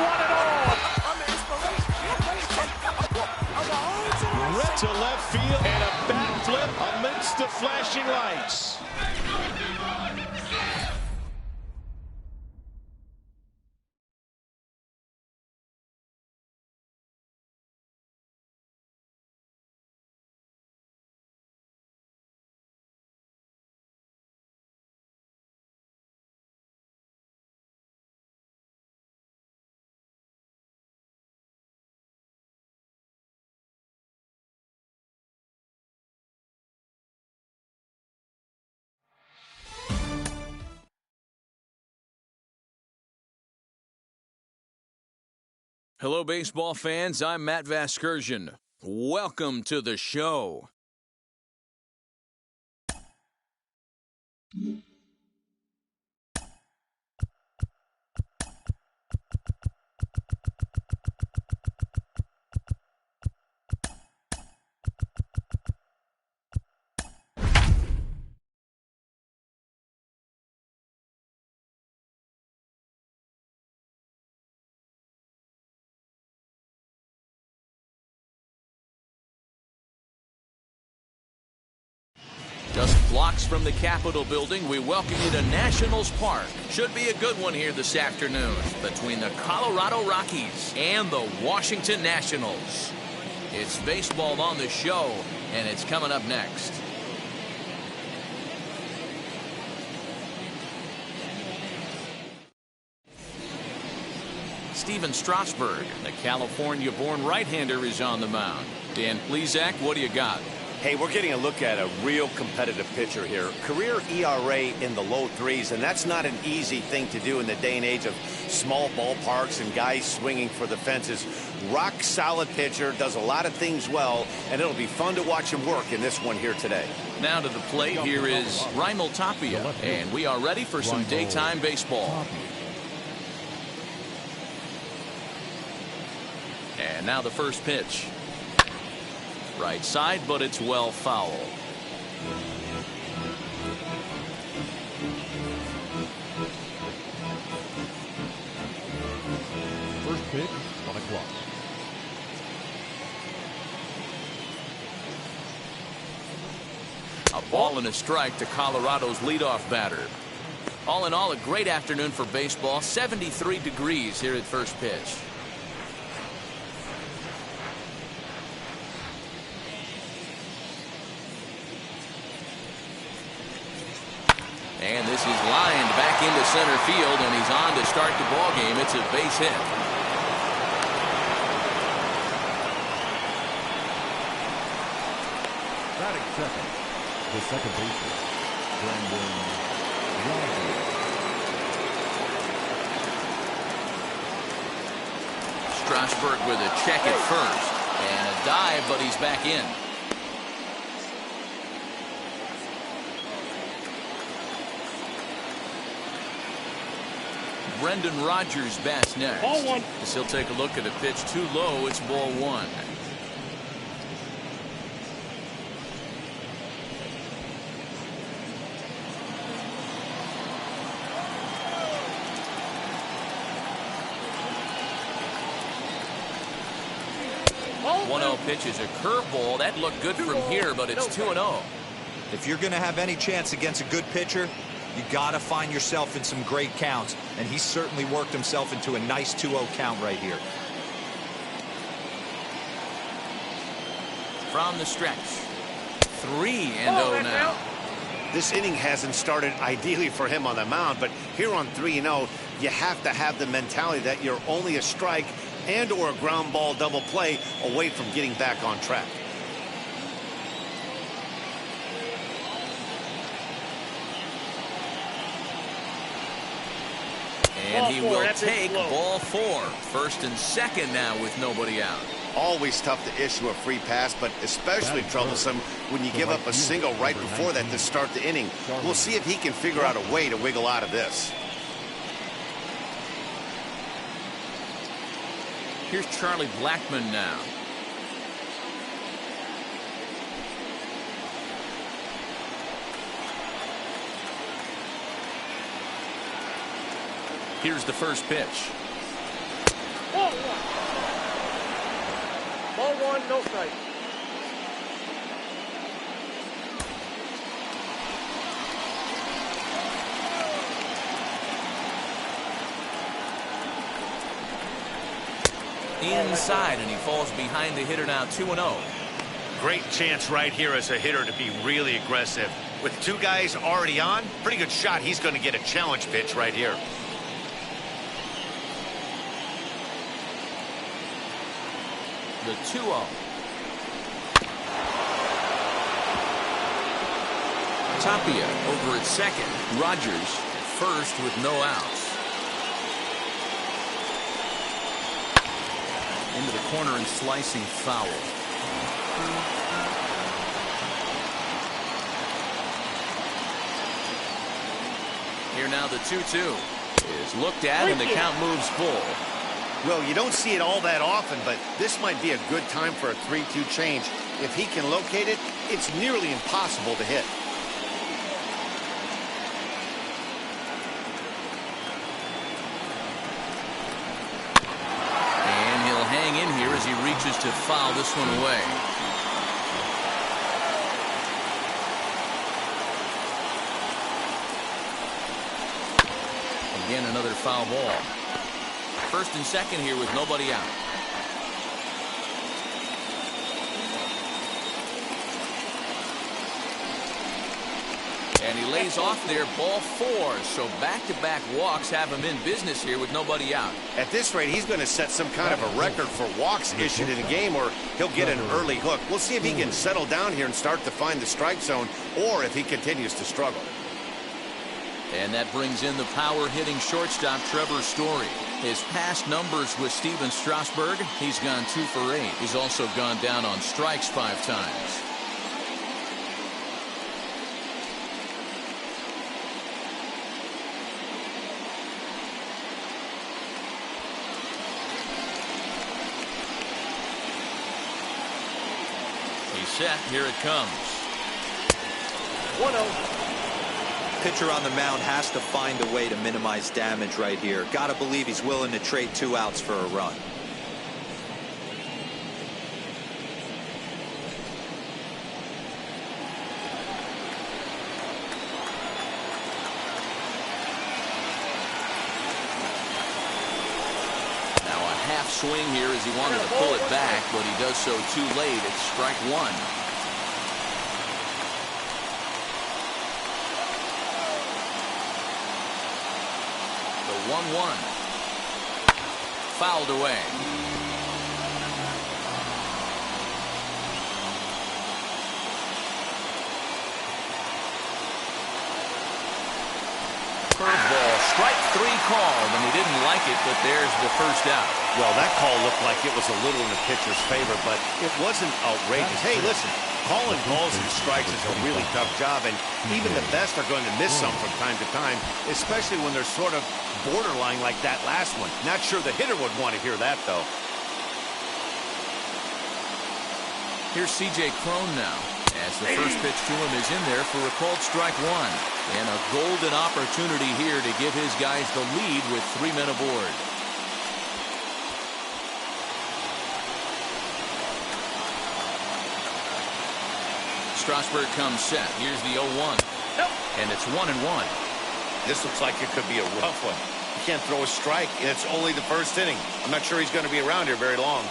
want it all. Right to left field and a backflip amidst the flashing lights. Hello, baseball fans. I'm Matt Vasgersian. Welcome to the show. Just blocks from the Capitol building, we welcome you to Nationals Park. Should be a good one here this afternoon between the Colorado Rockies and the Washington Nationals. It's baseball on the show, and it's coming up next. Steven Strasburg, the California-born right-hander, is on the mound. Dan Plesac, what do you got? Hey, we're getting a look at a real competitive pitcher here. Career ERA in the low threes, and that's not an easy thing to do in the day and age of small ballparks and guys swinging for the fences. Rock solid pitcher, does a lot of things well, and it'll be fun to watch him work in this one here today. Now to the plate, here is Raimel Tapia, and we are ready for some daytime baseball. And now the first pitch. Right side, but it's well foul. First pitch on a clock. A ball and a strike to Colorado's leadoff batter. All in all, a great afternoon for baseball. 73 degrees here at first pitch. And this is lined back into center field, and he's on to start the ball game. It's a base hit. Batting second, the second baseman, Brandon Rockies. Strasburg with a check at first, and a dive, but he's back in. Brendan Rodgers bats next. Ball one. As he'll take a look at a pitch too low. It's ball one. Ball 1-0 pitch is a curveball. That looked good from here, but it's 2-0. If you're going to have any chance against a good pitcher, you got to find yourself in some great counts, and he certainly worked himself into a nice 2-0 count right here. From the stretch, 3-0 now. This inning hasn't started ideally for him on the mound, but here on 3-0, you have to have the mentality that you're only a strike and or a ground ball double play away from getting back on track. And he will take ball four. First and second now with nobody out. Always tough to issue a free pass, but especially troublesome when you give up a single right before that to start the inning. We'll see if he can figure out a way to wiggle out of this. Here's Charlie Blackmon now. Here's the first pitch. Ball one, no strike. Inside, and he falls behind the hitter now, 2-0. Great chance right here as a hitter to be really aggressive. With two guys already on, pretty good shot. He's going to get a challenge pitch right here. The 2-0. Tapia over at second. Rogers at first with no outs. Into the corner and slicing foul. Here now the 2-2 is looked at and the count moves full. Well, you don't see it all that often, but this might be a good time for a 3-2 change. If he can locate it, it's nearly impossible to hit. And he'll hang in here as he reaches to foul this one away. Again, another foul ball. First and second here with nobody out. And he lays off there, ball 4. So back-to-back walks have him in business here with nobody out. At this rate, he's going to set some kind of a record for walks issued in a game, or he'll get an early hook. We'll see if he can settle down here and start to find the strike zone, or if he continues to struggle. And that brings in the power-hitting shortstop, Trevor Story. His past numbers with Steven Strasburg, he's gone 2 for 8. He's also gone down on strikes 5 times. He's set. Here it comes. 1-0. Pitcher on the mound has to find a way to minimize damage right here. Gotta believe he's willing to trade 2 outs for a run. Now a half swing here as he wanted to pull it back, but he does so too late. It's strike 1. The 1-1. Fouled away. Curveball, strike 3 called, and he didn't like it, but there's the first out. Well, that call looked like it was a little in the pitcher's favor, but it wasn't outrageous. Hey, listen, calling balls and strikes is a really tough job, and even the best are going to miss some from time to time, especially when they're sort of borderline like that last one. Not sure the hitter would want to hear that, though. Here's C.J. Cron now, as the first pitch to him is in there for a called strike 1. And a golden opportunity here to give his guys the lead with 3 men aboard. Strasburg comes set. Here's the 0-1. Nope. And it's 1-1. This looks like it could be a rough one. You can't throw a strike, and it's only the first inning. I'm not sure he's going to be around here very long.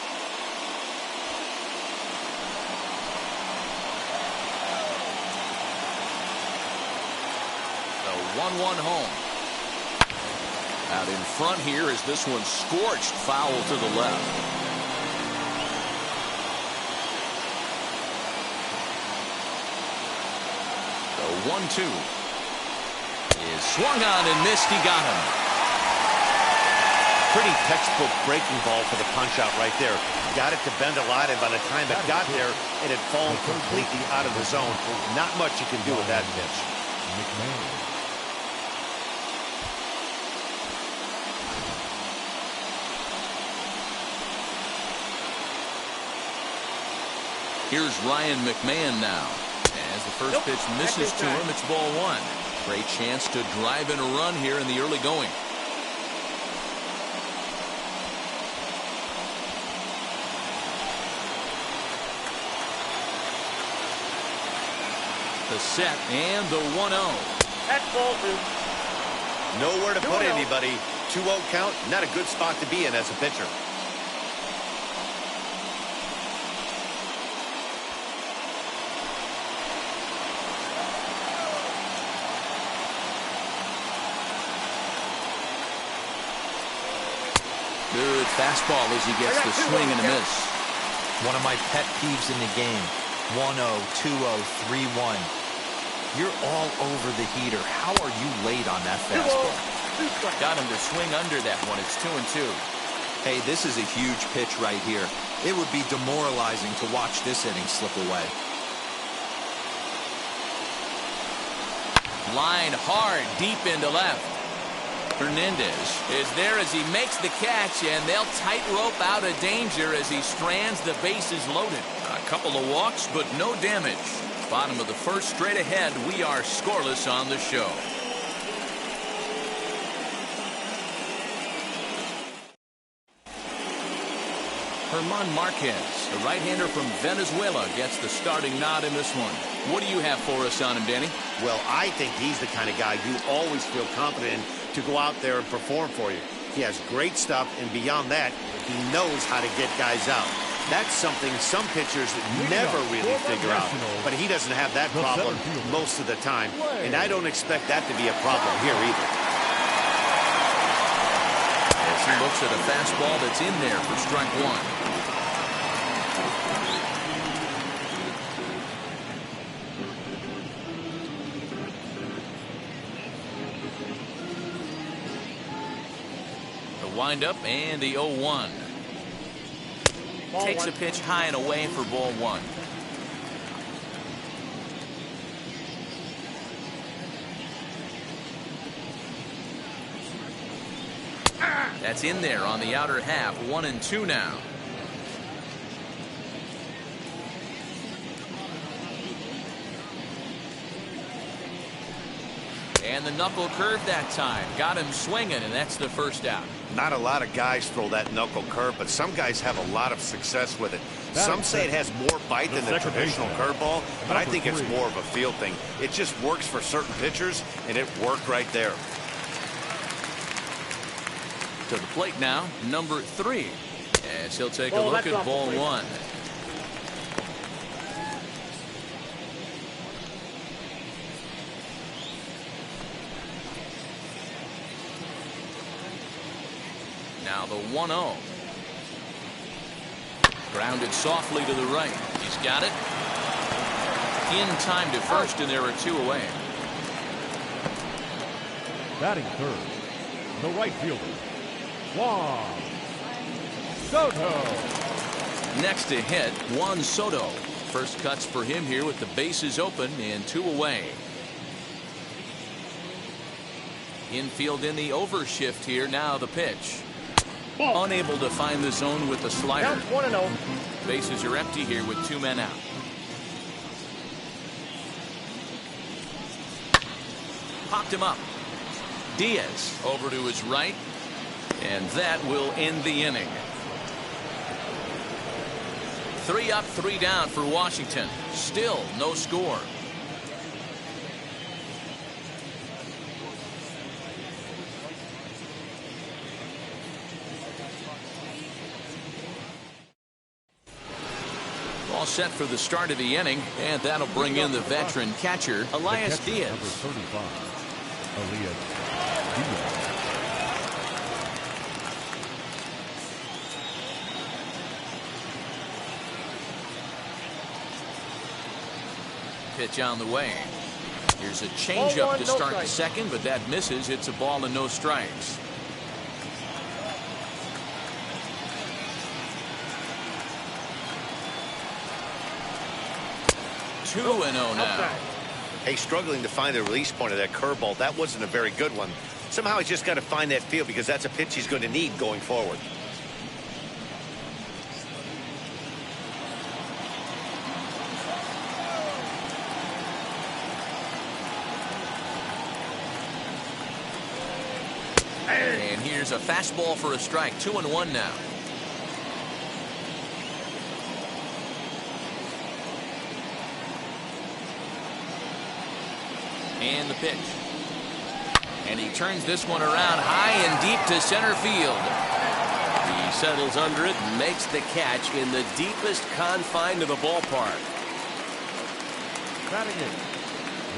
The 1-1 home. Out in front here is this one scorched foul to the left. The 1-2 is swung on and missed. He got him. Pretty textbook breaking ball for the punch out right there. Got it to bend a lot, and by the time it got there, it had fallen completely out of the zone. Not much you can do with that pitch. Here's Ryan McMahon now. As the first pitch misses to him, it's ball 1. Great chance to drive in a run here in the early going. The set and the 1-0. That's ball two. Nowhere to put anybody. 2-0 count, not a good spot to be in as a pitcher. Good fastball as he gets the swing and a miss. One of my pet peeves in the game. 1-0, 2-0, 3-1. You're all over the heater. How are you late on that fastball? Got him to swing under that one. It's 2-2. Hey, this is a huge pitch right here. It would be demoralizing to watch this inning slip away. Line hard, deep into left. Hernandez is there as he makes the catch, and they'll tightrope out of danger as he strands the bases loaded. A couple of walks, but no damage. Bottom of the first, straight ahead. We are scoreless on the show. German Marquez, the right-hander from Venezuela, gets the starting nod in this one. What do you have for us on him, Danny? Well, I think he's the kind of guy you always feel confident in to go out there and perform for you. He has great stuff, and beyond that, he knows how to get guys out. That's something some pitchers never really figure out. But he doesn't have that problem most of the time, and I don't expect that to be a problem here either. As he looks at a fastball that's in there for strike one. Windup and the 0-1. Takes a pitch high and away for ball one. That's in there on the outer half. 1-2 now. And the knuckle curve that time. Got him swinging, and that's the first out. Not a lot of guys throw that knuckle curve, but some guys have a lot of success with it. Some say it has more bite than the traditional curveball, but I think it's more of a feel thing. It just works for certain pitchers, and it worked right there. To the plate now, number 3. As he'll take a look at ball one. Now the 1-0. Grounded softly to the right. He's got it. In time to first, and there are 2 away. Batting third, the right fielder, Juan Soto. Next to hit, Juan Soto. First cuts for him here with the bases open and 2 away. Infield in the overshift here. Now the pitch. Unable to find the zone with the slider. Counts 1-0. Bases are empty here with 2 men out. Popped him up. Diaz over to his right. And that will end the inning. 3 up, 3 down for Washington. Still no score. All set for the start of the inning, and that'll bring in the veteran catcher, Elias Diaz. Number 35, Elias Diaz. Pitch on the way. Here's a changeup to start the second, but that misses. It's a ball and no strikes. Two and 0 now. Hey, struggling to find the release point of that curveball. That wasn't a very good one. Somehow he's just got to find that feel because that's a pitch he's going to need going forward. And here's a fastball for a strike. 2-1 now. And the pitch. And he turns this one around high and deep to center field. He settles under it and makes the catch in the deepest confine of the ballpark. Batting it,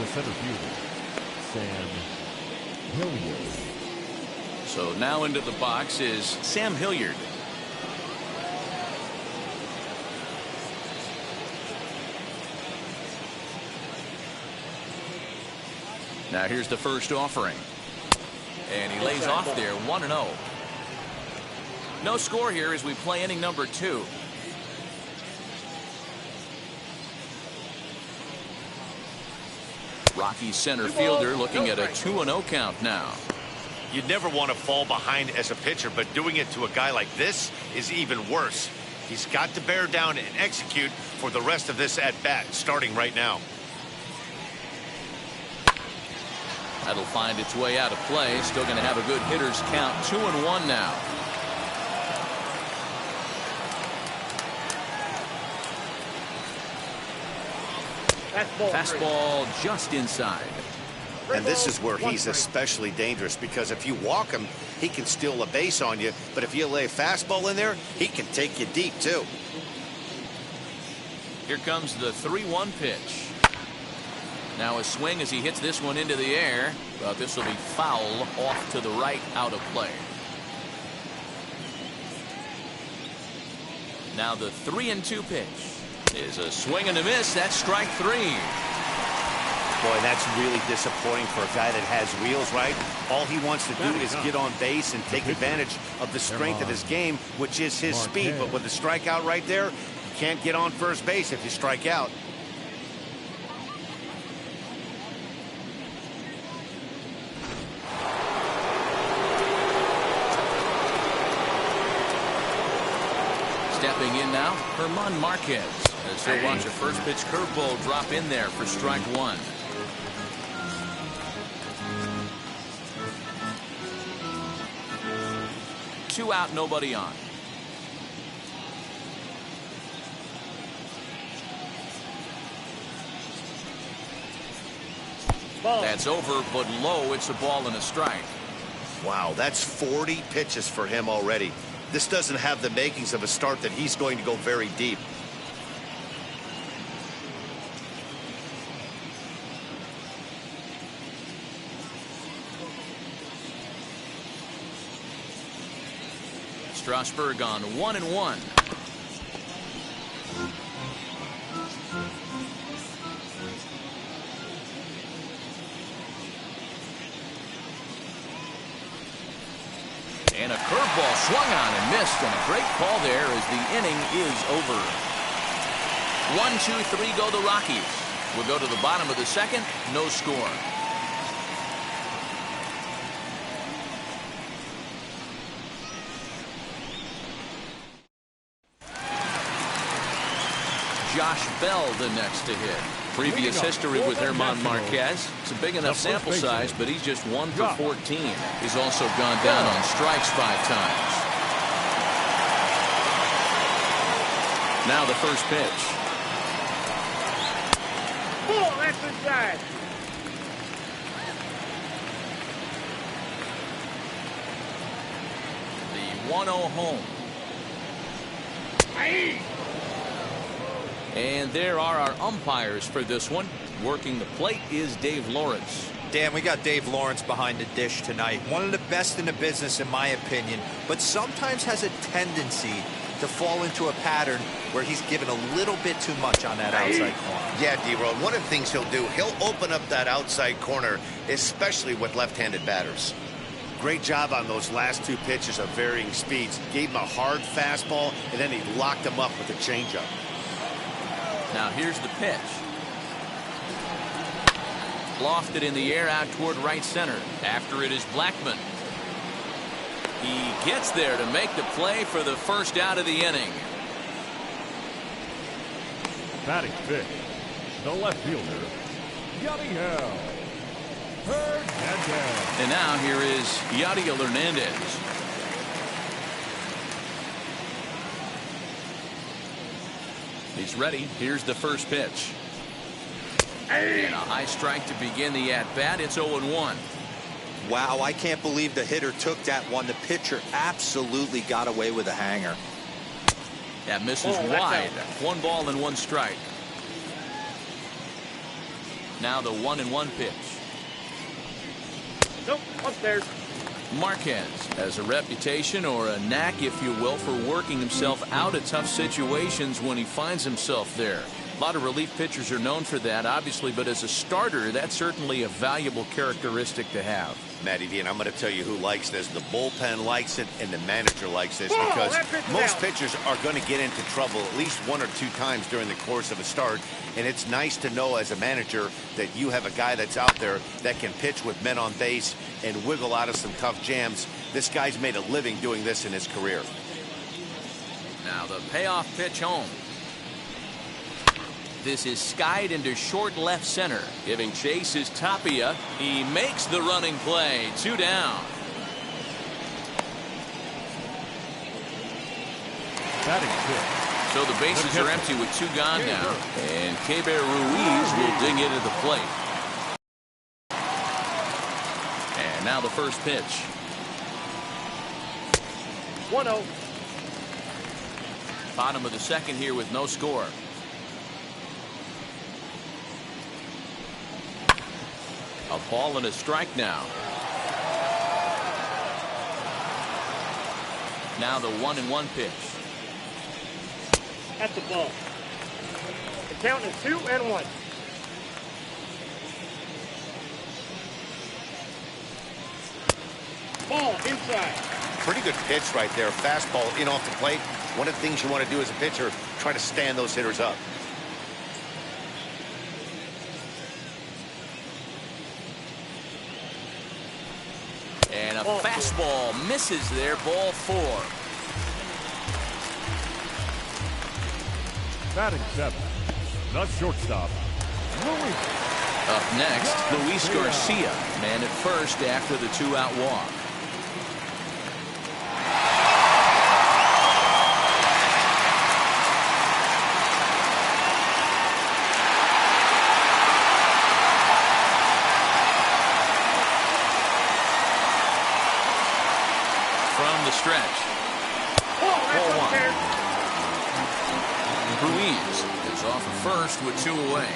the center fielder, Sam Hilliard. So now into the box is Sam Hilliard. Now here's the first offering. And he lays off there 1-0. No score here as we play inning number 2. Rockies center fielder looking at a 2-0 count now. You'd never want to fall behind as a pitcher, but doing it to a guy like this is even worse. He's got to bear down and execute for the rest of this at-bat, starting right now. That'll find its way out of play. Still going to have a good hitter's count. 2-1 now. Fastball just inside. And this is where he's especially dangerous, because if you walk him, he can steal a base on you. But if you lay a fastball in there, he can take you deep, too. Here comes the 3-1 pitch. Now a swing as he hits this one into the air, but this will be foul off to the right, out of play. Now the 3-2 pitch is a swing and a miss. That's strike 3. Boy, that's really disappointing for a guy that has wheels, right? All he wants to do is get on base and take advantage of the strength of his game, which is his speed. But with the strikeout right there, you can't get on first base if you strike out. Stepping in now, Herman Marquez, as he'll watch a first pitch curveball drop in there for strike 1. Two out, nobody on. That's over, but low. It's a ball and a strike. Wow, that's 40 pitches for him already. This doesn't have the makings of a start that he's going to go very deep. Strasburg on 1-1. And a curveball swung on and missed, and a great call there as the inning is over. 1-2-3 go the Rockies. We'll go to the bottom of the second. No score. Josh Bell the next to hit. Previous history with Herman Marquez. It's a big enough sample size, but he's just 1 for 14. He's also gone down on strikes 5 times. Now the first pitch. Ball, that's inside. The 1-0 home. Aye. And there are our umpires for this one. Working the plate is Dave Lawrence. Dan, we got Dave Lawrence behind the dish tonight. One of the best in the business, in my opinion, but sometimes has a tendency to fall into a pattern where he's given a little bit too much on that outside corner. Yeah, D-Road, one of the things he'll do, he'll open up that outside corner, especially with left-handed batters. Great job on those last 2 pitches of varying speeds. Gave him a hard fastball, and then he locked him up with a changeup. Now here's the pitch. Lofted in the air out toward right center. After it is Blackman. He gets there to make the play for the first out of the inning. Batting fifth, the left fielder, Yadiel Hernandez. And now here is Yadiel Hernandez. He's ready. Here's the first pitch. And a high strike to begin the at-bat. It's 0-1. Wow, I can't believe the hitter took that one. The pitcher absolutely got away with a hanger. That misses wide. 1 ball and 1 strike. Now the 1-1 pitch. Nope, upstairs. Marquez has a reputation, or a knack, if you will, for working himself out of tough situations when he finds himself there. A lot of relief pitchers are known for that, obviously, but as a starter, that's certainly a valuable characteristic to have. Matty D, and I'm going to tell you who likes this. The bullpen likes it, and the manager likes this, because most pitchers are going to get into trouble at least 1 or 2 times during the course of a start, and it's nice to know as a manager that you have a guy that's out there that can pitch with men on base and wiggle out of some tough jams. This guy's made a living doing this in his career. Now the payoff pitch home. This is skied into short left center. Giving chase is Tapia. He makes the running play. 2 down. Batting fifth. So the bases are empty with 2 gone now. And Keber Ruiz will dig into the plate. And now the first pitch. 1-0. Bottom of the second here with no score. A ball and a strike now. Now the 1-1 pitch. That's the ball. The count is 2-1. Ball inside. Pretty good pitch right there. Fastball in off the plate. One of the things you want to do as a pitcher, try to stand those hitters up. And a fastball misses there. Ball 4. Batting 7th. The shortstop, Luis. Up next, Luis Garcia. Man at first after the 2-out walk. The stretch. Ball 1. Ruiz is off of first with 2 away.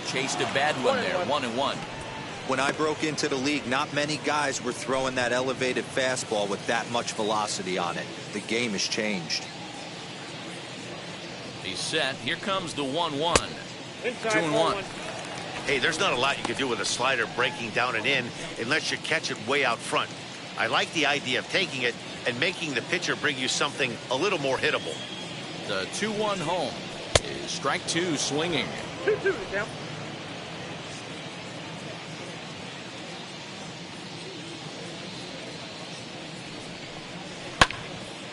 Chased a bad one there. 1-1. When I broke into the league, not many guys were throwing that elevated fastball with that much velocity on it. The game has changed. He's set. Here comes the 1-1. 2-1. Hey, there's not a lot you can do with a slider breaking down and in unless you catch it way out front. I like the idea of taking it and making the pitcher bring you something a little more hittable. The 2-1 home is strike 2 swinging. 2-2 now.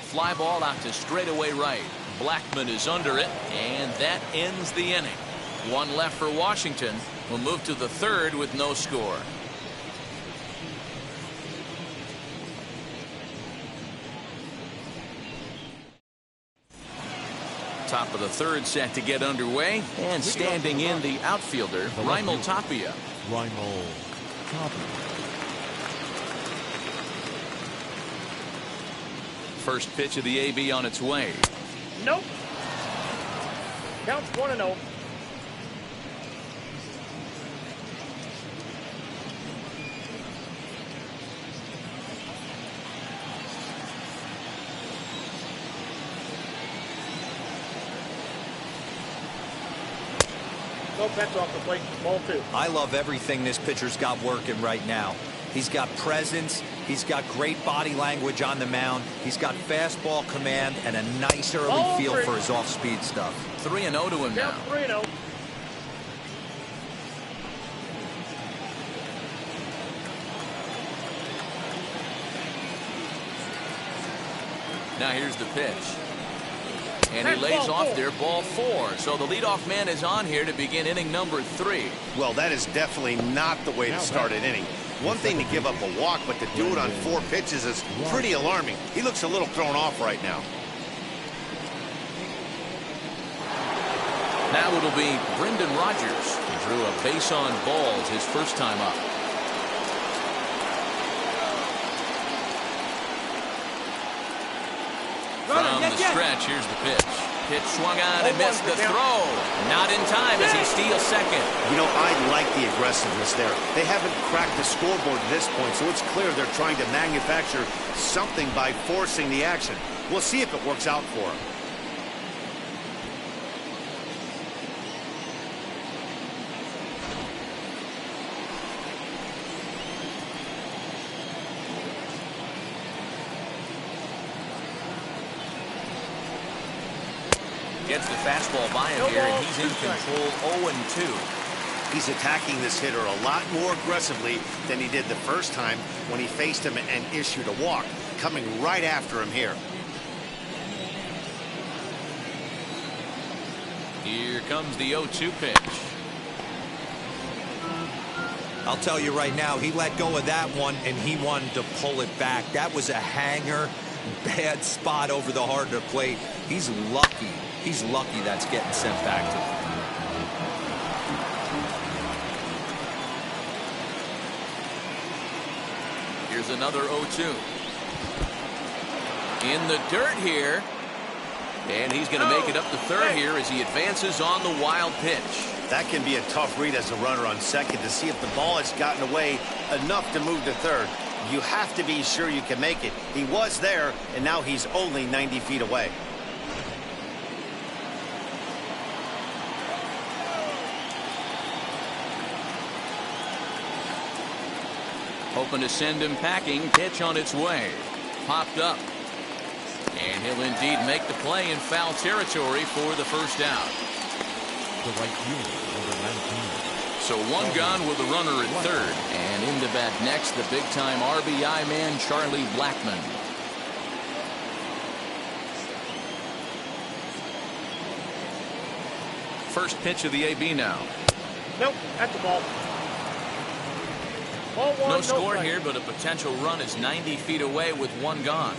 Fly ball out to straightaway right. Blackman is under it, and that ends the inning. 1 left for Washington. Will move to the 3rd with no score. Top of the 3rd set to get underway, and standing in the outfielder, Raimel Tapia. Raimel Tapia. First pitch of the AB on its way. Nope. Counts 1-0. That's off the plate. Ball 2. I love everything this pitcher's got working right now. He's got presence. He's got great body language on the mound. He's got fastball command and a nice early feel for his off-speed stuff. 3-0 to him now. 3-0. Now here's the pitch. And he lays off there, ball 4. So the leadoff man is on here to begin inning number 3. Well, that is definitely not the way to start an inning. One thing to give up a walk, but to do it on 4 pitches is pretty alarming. He looks a little thrown off right now. Now it'll be Brendan Rodgers. He drew a base on balls his first time up. From the stretch, here's the pitch. Pitch swung on and missed the throw. Not in time as he steals second. You know, I like the aggressiveness there. They haven't cracked the scoreboard at this point, so it's clear they're trying to manufacture something by forcing the action. We'll see if it works out for them. Gets the fastball by him here, and he's in control 0-2. He's attacking this hitter a lot more aggressively than he did the first time when he faced him and issued a walk. Coming right after him here. Here comes the 0-2 pitch. I'll tell you right now, he let go of that one, and he wanted to pull it back. That was a hanger, bad spot over the heart of the plate. He's lucky. He's lucky that's getting sent back to him. Here's another 0-2. In the dirt here. And he's going to make it up to third here as he advances on the wild pitch. That can be a tough read as a runner on second to see if the ball has gotten away enough to move to third. You have to be sure you can make it. He was there, and now he's only 90 feet away. Hoping to send him packing. Pitch on its way. Popped up. And he'll indeed make the play in foul territory for the first out. The right fielder, number 19. So one gone with the runner at third. And in the bat next, the big-time RBI man, Charlie Blackmon. First pitch of the AB now. Nope, that's the ball. Ball one, No score strike. here, but a potential run is 90 feet away with one gone.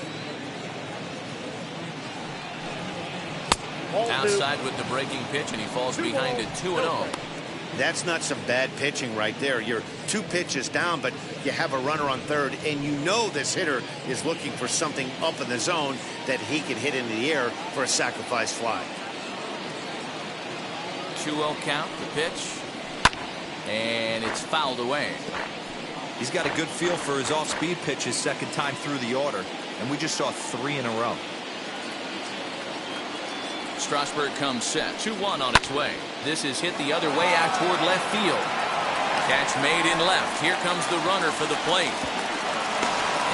Ball Outside two. with the breaking pitch, and he falls behind it 2-0. That's not some bad pitching right there. You're 2 pitches down, but you have a runner on third, and you know this hitter is looking for something up in the zone that he can hit into the air for a sacrifice fly. 2-0 count, the pitch. And it's fouled away. He's got a good feel for his off-speed pitches second time through the order, and we just saw 3 in a row. Strasburg comes set. 2-1 on its way. This is hit the other way out toward left field. Catch made in left. Here comes the runner for the plate.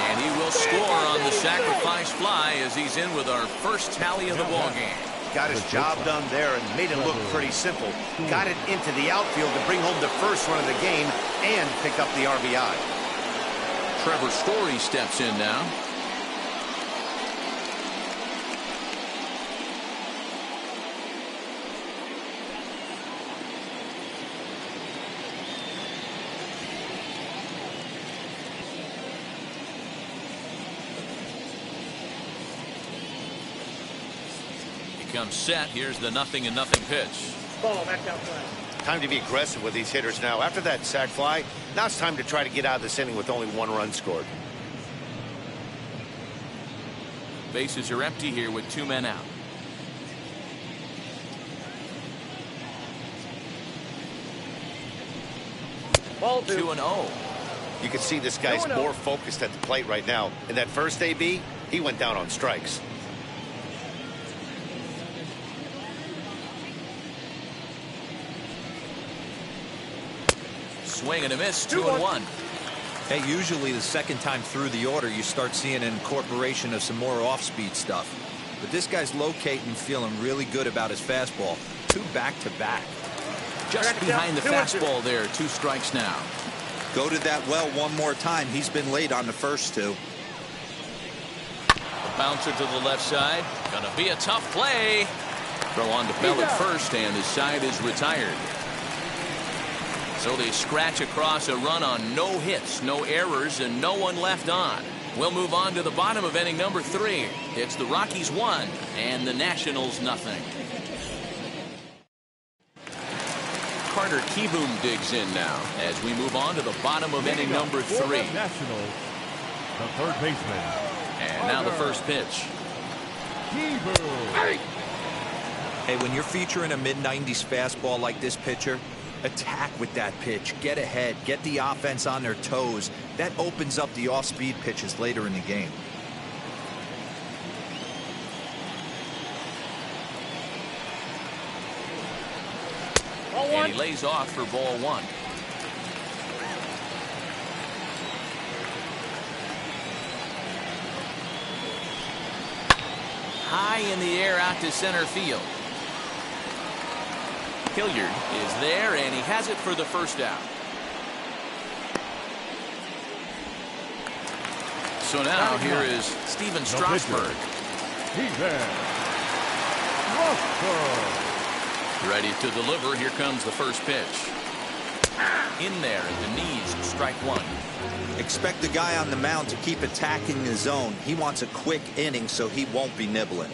And he will score on the sacrifice fly as he's in with our first tally of the ballgame. Got his job done there and made it look pretty simple. Got it into the outfield to bring home the first run of the game and pick up the RBI. Trevor Story steps in now. Comes set. Here's the 0-0 pitch. Ball, back outside. Time to be aggressive with these hitters now. After that sac fly, now it's time to try to get out of this inning with only 1 run scored. Bases are empty here with 2 men out. Ball 2-0. You can see this guy's more focused at the plate right now. In that first AB, he went down on strikes. Swing and a miss. 2-1. Hey, usually the second time through the order, you start seeing an incorporation of some more off-speed stuff. But this guy's locating, feeling really good about his fastball. 2 back-to-back. Just behind the fastball there. 2 strikes now. Go to that well one more time. He's been late on the first 2. A bouncer to the left side. Gonna be a tough play. Throw on to Bell at first, and his side is retired. So they scratch across a run on no hits, no errors, and no one left on. We'll move on to the bottom of inning number 3. It's the Rockies 1 and the Nationals 0. Carter Kieboom digs in now as we move on to the bottom of inning number 3. Nationals, the third baseman. And now the first pitch. Hey, when you're featuring a mid-90s fastball like this pitcher, attack with that pitch. Get ahead. Get the offense on their toes. That opens up the off-speed pitches later in the game. And he lays off for ball 1. High in the air out to center field. Hilliard is there, and he has it for the first out. So now here is Steven Strasburg. He's there. Strasburg. Ready to deliver. Here comes the first pitch. In there at the knees, strike 1. Expect the guy on the mound to keep attacking the zone. He wants a quick inning so he won't be nibbling.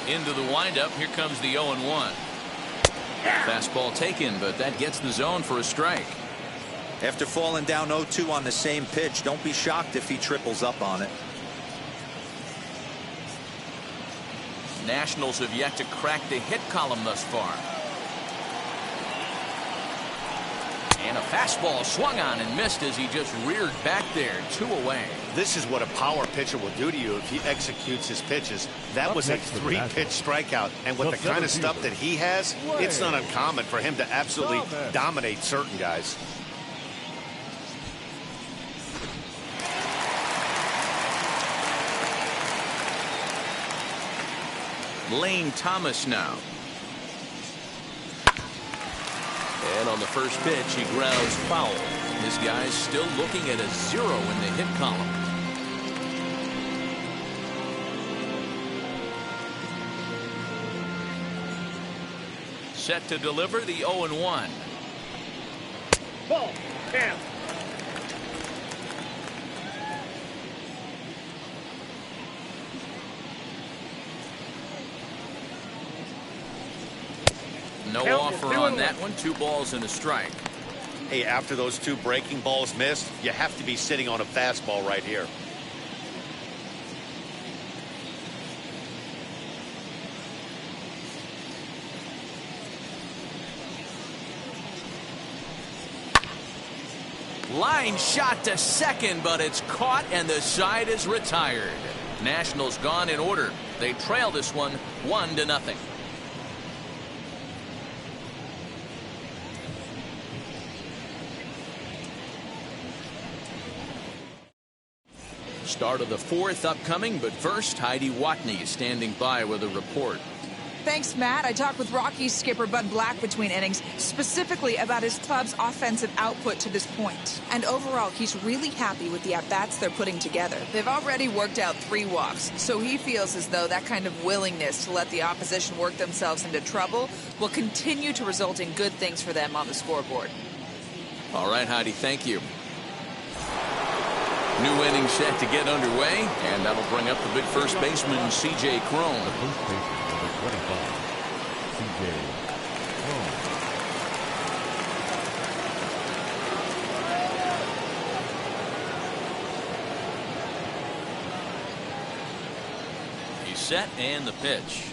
Into the windup. Here comes the 0-1. Fastball taken, but that gets the zone for a strike. After falling down 0-2 on the same pitch, don't be shocked if he triples up on it. Nationals have yet to crack the hit column thus far. And a fastball swung on and missed as he just reared back there. 2 away. This is what a power pitcher will do to you if he executes his pitches. That was a 3-pitch strikeout, and with the kind of stuff that he has, it's not uncommon for him to absolutely dominate certain guys. Lane Thomas now. And on the first pitch, he grounds foul. This guy's still looking at a 0 in the hit column. Set to deliver the 0-1. Ball. Count. No offer on that one. 2 balls and a strike. Hey, after those 2 breaking balls missed, you have to be sitting on a fastball right here. Line shot to second, but it's caught and the side is retired. Nationals gone in order. They trail this one 1-0. Start of the 4th upcoming, but first, Heidi Watney is standing by with a report. Thanks, Matt. I talked with Rockies skipper Bud Black between innings, specifically about his club's offensive output to this point. And overall, he's really happy with the at-bats they're putting together. They've already worked out 3 walks, so he feels as though that kind of willingness to let the opposition work themselves into trouble will continue to result in good things for them on the scoreboard. All right, Heidi, thank you. New inning set to get underway, and that'll bring up the big first baseman, C.J. Cron. The first baseman, number 25, C.J. Cron. He's set, and the pitch.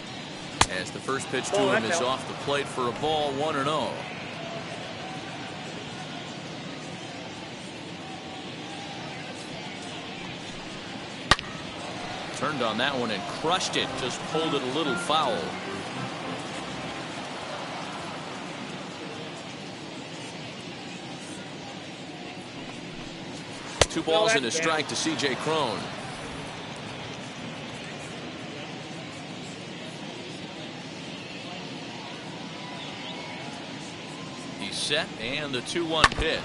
As the first pitch to him is off the plate for a ball, 1-0. Turned on that one and crushed it. Just pulled it a little foul. Two balls and a strike to C.J. Cron. He's set, and the 2-1 pitch.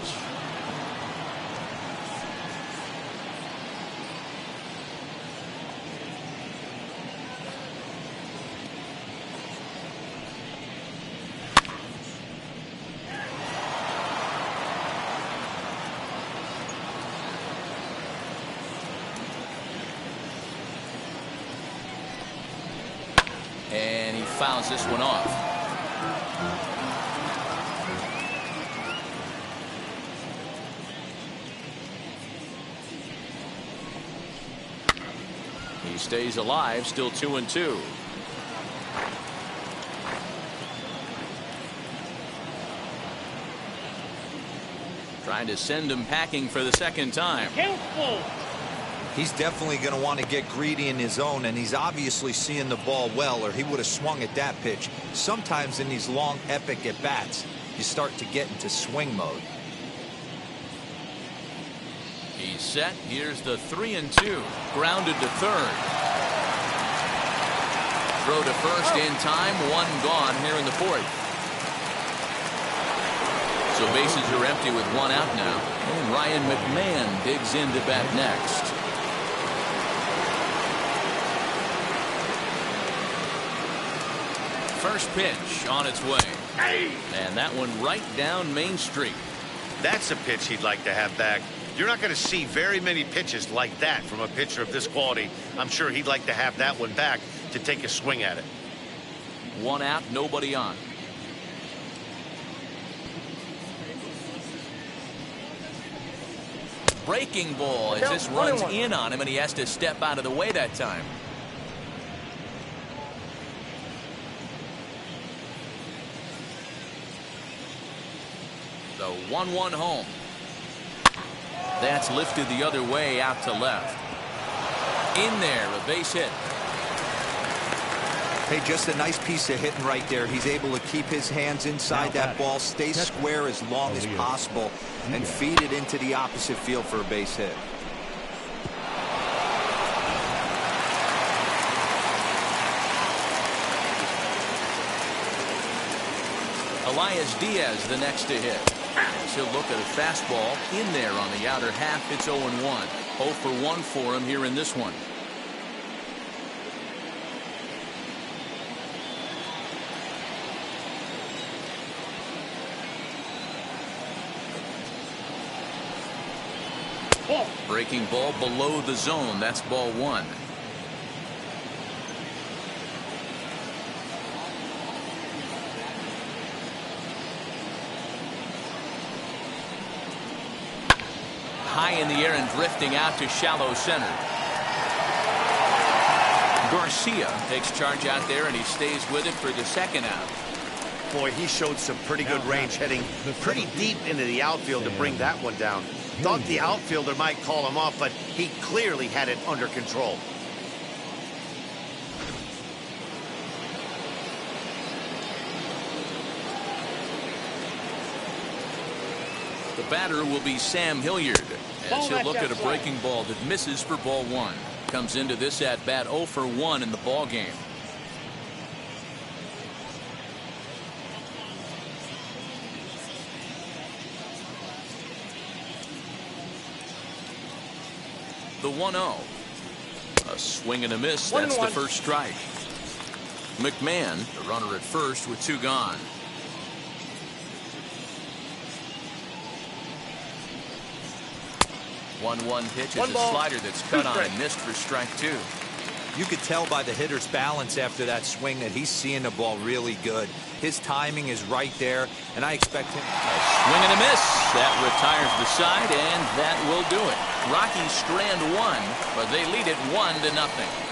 fouls this one off. He stays alive, still 2-2. Trying to send him packing for the second time. He's definitely going to want to get greedy in his zone, and he's obviously seeing the ball well, or he would have swung at that pitch. Sometimes in these long, epic at-bats, you start to get into swing mode. He's set. Here's the 3-2. Grounded to third. Throw to first in time. One gone here in the fourth. So bases are empty with one out now. And Ryan McMahon digs in to bat next. First pitch on its way. And that one right down Main Street. That's a pitch he'd like to have back. You're not going to see very many pitches like that from a pitcher of this quality. I'm sure he'd like to have that one back to take a swing at it. One out, nobody on. Breaking ball as this runs in on him, and he has to step out of the way that time. The 1-1 home. That's lifted the other way out to left. In there, a base hit. Hey, just a nice piece of hitting right there. He's able to keep his hands inside that ball, stay square as long as possible, and feed it into the opposite field for a base hit. Elias Diaz the next to hit. He'll look at a fastball in there on the outer half. It's 0-1. 0 for 1 for him here in this one. Breaking ball below the zone. That's ball 1. High in the air and drifting out to shallow center. Garcia takes charge out there, and he stays with it for the second out. Boy, he showed some pretty good range, heading pretty deep into the outfield to bring that one down. Thought the outfielder might call him off, but he clearly had it under control. The batter will be Sam Hilliard, as he'll look at a breaking ball that misses for ball 1. Comes into this at bat 0 for 1 in the ball game. The 1-0. A swing and a miss. That's the first strike. McMahon, the runner at first with 2 gone. 1-1 pitch is a slider that's cut on and missed for strike 2. You could tell by the hitter's balance after that swing that he's seeing the ball really good. His timing is right there, and I expect him. A swing and a miss. That retires the side, and that will do it. Rockies strand 1, but they lead it 1-0.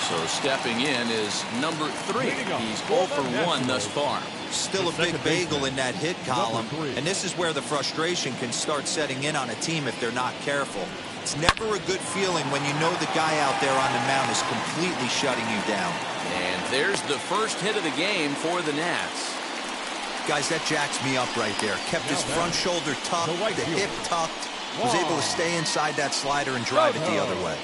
So stepping in is number 3. He's 0 for 1 thus far. Still a big bagel in that hit column, and this is where the frustration can start setting in on a team if they're not careful. It's never a good feeling when you know the guy out there on the mound is completely shutting you down. And there's the first hit of the game for the Nats. Guys, that jacks me up right there. Kept his front shoulder tucked, the hip tucked, was able to stay inside that slider and drive it the other way.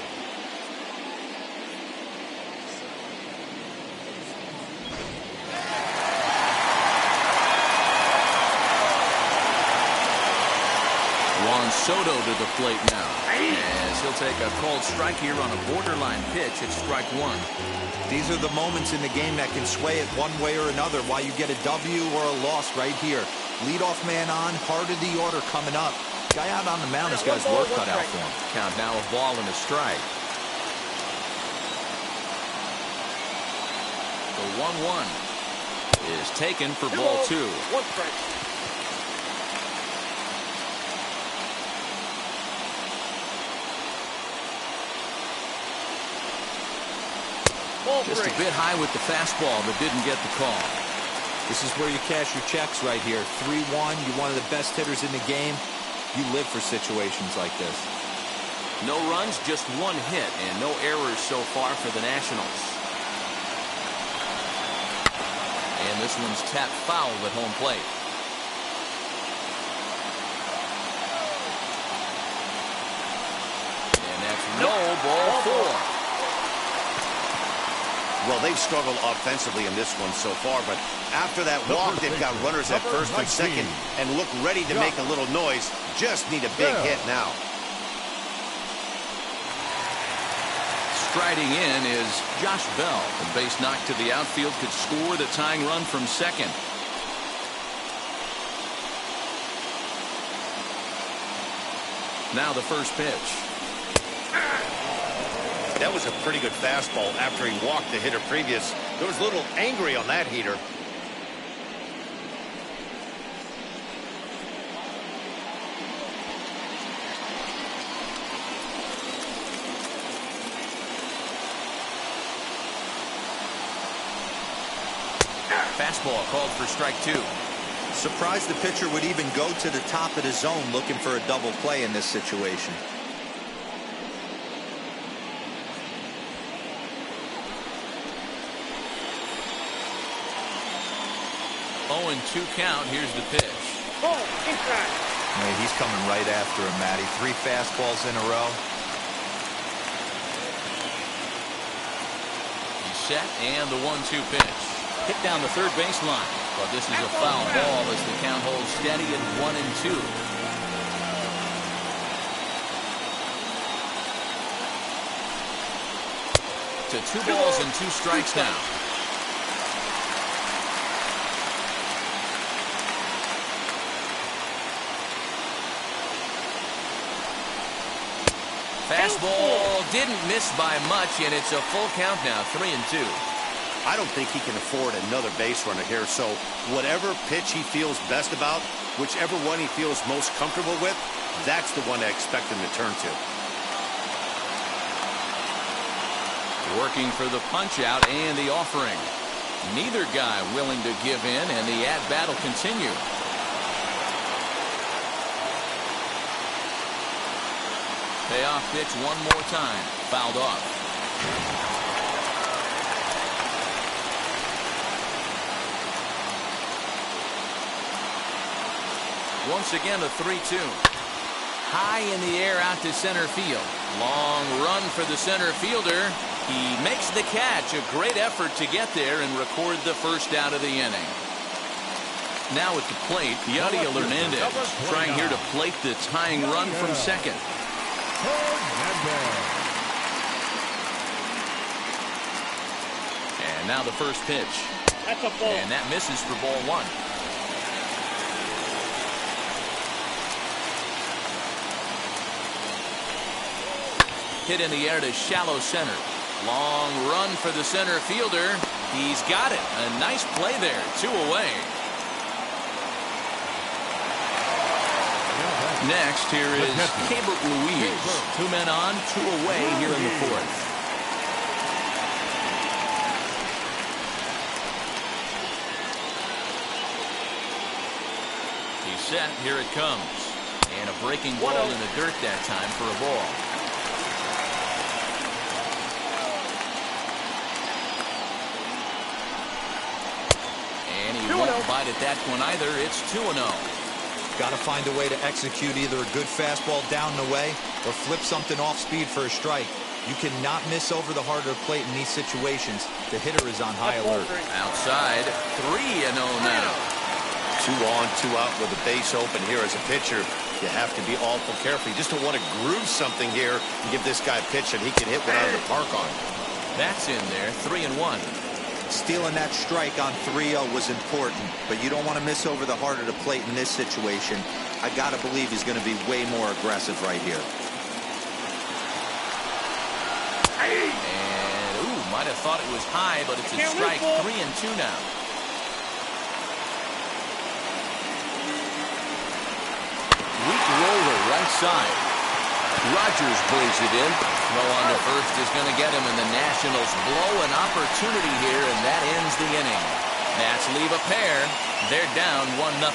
Juan Soto to the plate now, as he'll take a called strike here on a borderline pitch at strike 1. These are the moments in the game that can sway it one way or another, why you get a W or a loss right here. Leadoff man on, heart of the order coming up. Guy out on the mound has got his work cut out for him. Count now a ball and a strike. The 1-1 is taken for ball 2. 1 strike. Just a bit high with the fastball, but didn't get the call. This is where you cash your checks right here. 3-1, you're one of the best hitters in the game. You live for situations like this. No runs, just 1 hit, and no errors so far for the Nationals. And this one's tapped foul at home plate. And that's no ball 4. Well, they've struggled offensively in this one so far, but after that walk, they've got runners at first and second and look ready to make a little noise. Just need a big hit now. Striding in is Josh Bell. The base knock to the outfield could score the tying run from second. Now the first pitch. That was a pretty good fastball after he walked the hitter previous. There was a little angry on that heater. Fastball called for strike 2. Surprised the pitcher would even go to the top of the zone looking for a double play in this situation. 0-2 count. Here's the pitch. Oh, inside. Hey, he's coming right after him, Matty. 3 fastballs in a row. He's set, and the 1-2 pitch. Hit down the third baseline. But this is a foul ball as the count holds steady at 1-2. To 2 balls and 2 strikes now. Fastball didn't miss by much, and it's a full count now, 3-2. I don't think he can afford another base runner here, so whatever pitch he feels best about, whichever one he feels most comfortable with, that's the one I expect him to turn to. Working for the punch-out and the offering. Neither guy willing to give in, and the at-bat will continue. Payoff pitch one more time. Fouled off. Once again, a 3-2. High in the air out to center field. Long run for the center fielder. He makes the catch. A great effort to get there and record the first out of the inning. Now at the plate, Yadier Hernandez trying here to plate the tying run from second. And now the first pitch. That's a ball. And that misses for ball 1. Hit in the air to shallow center. Long run for the center fielder. He's got it. A nice play there. 2 away. Next, here is Keibert Ruiz. 2 men on, 2 away here in the 4th. He's set. Here it comes. And a breaking ball in the dirt that time for a ball. And he won't bite at that one either. It's 2-0. Got to find a way to execute either a good fastball down and away or flip something off speed for a strike. You cannot miss over the harder plate in these situations. The hitter is on high alert. Outside, 3-0 now. 2 on, 2 out with the base open here as a pitcher. You have to be awful careful. You just don't want to groove something here and give this guy a pitch that he can hit one out of the park on. That's in there, 3-1. Stealing that strike on 3-0 was important, but you don't want to miss over the heart of the plate in this situation. I got to believe he's going to be way more aggressive right here. And, ooh, might have thought it was high, but it's a strike. 3-2 now. Weak roller right side. Rogers brings it in. Throw on to first is going to get him, and the Nationals blow an opportunity here, and that ends the inning. Nats leave a pair. They're down 1-0.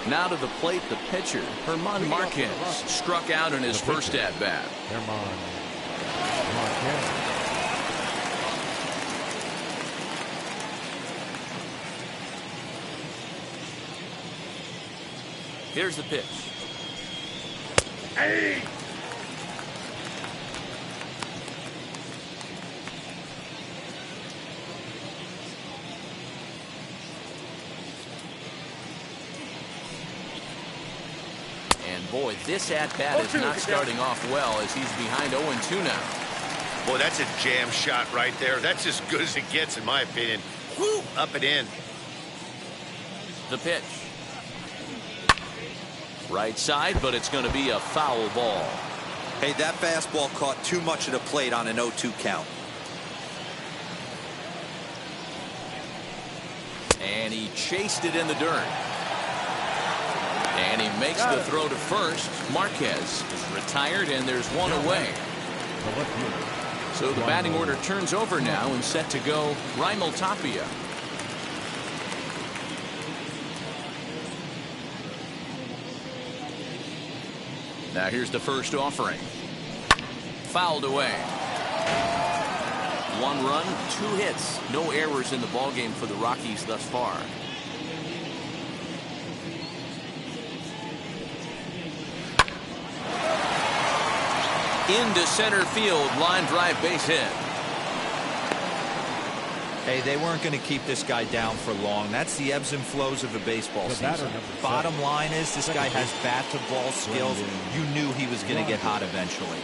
Now to the plate, the pitcher, Germán Marquez, struck out in his first at-bat. Germán Marquez. Here's the pitch. Hey! And boy, this at-bat is not starting off well as he's behind 0-2 now. Boy, that's a jam shot right there. That's as good as it gets, in my opinion. Woo! Up and in. The pitch. Right side, but it's going to be a foul ball. Hey, that fastball caught too much of the plate on an 0-2 count. And he chased it in the dirt. And he makes the throw to first. Marquez is retired, and there's one away. So the batting order turns over now and set to go Raimel Tapia. Now here's the first offering. Fouled away. 1 run, 2 hits. No errors in the ballgame for the Rockies thus far. Into center field, line drive base hit. Hey, they weren't going to keep this guy down for long. That's the ebbs and flows of a baseball season. Bottom line is this guy has bat-to-ball skills. You knew he was going to get hot eventually.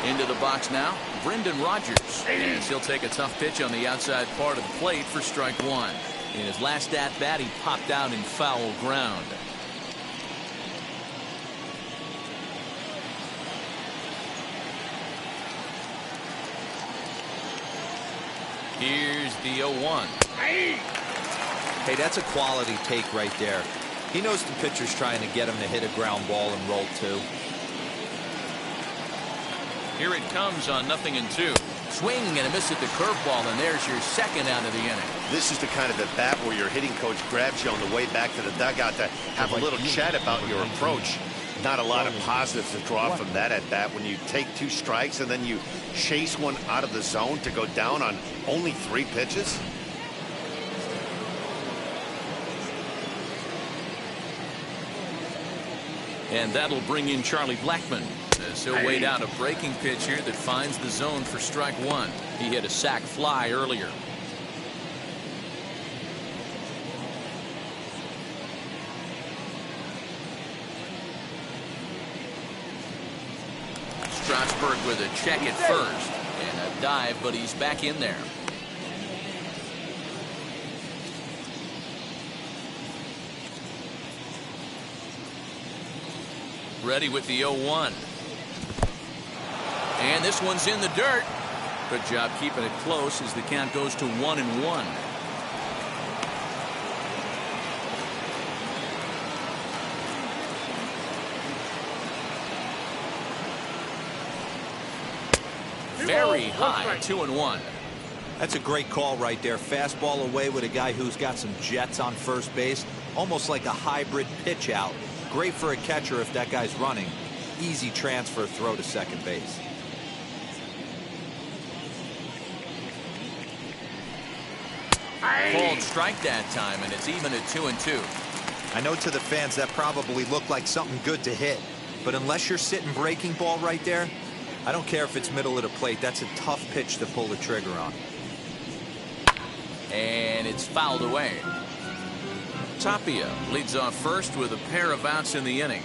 Into the box now, Brendan Rodgers. And he'll take a tough pitch on the outside part of the plate for strike 1. In his last at-bat, he popped out in foul ground. Here's the 0-1. Hey, that's a quality take right there. He knows the pitcher's trying to get him to hit a ground ball and roll 2. Here it comes on 0-2. Swing and a miss at the curveball, and there's your second out of the inning. This is the kind of at bat where your hitting coach grabs you on the way back to the dugout to have a little chat about your approach. Not a lot of positives to draw from that at bat when you take 2 strikes and then you chase one out of the zone to go down on only 3 pitches. And that'll bring in Charlie Blackmon, as he'll wait out a breaking pitch here that finds the zone for strike 1. He hit a sac fly earlier. Strasburg with a check at first and a dive, but he's back in there. Ready with the 0-1. And this one's in the dirt. Good job keeping it close as the count goes to 1-1. Very high, 2-1. That's a great call right there. Fastball away with a guy who's got some jets on first base. Almost like a hybrid pitch out. Great for a catcher if that guy's running. Easy transfer throw to second base. Called strike that time, and it's even at 2-2. I know to the fans that probably looked like something good to hit. But unless you're sitting breaking ball right there, I don't care if it's middle of the plate. That's a tough pitch to pull the trigger on. And it's fouled away. Tapia leads off first with a pair of outs in the inning.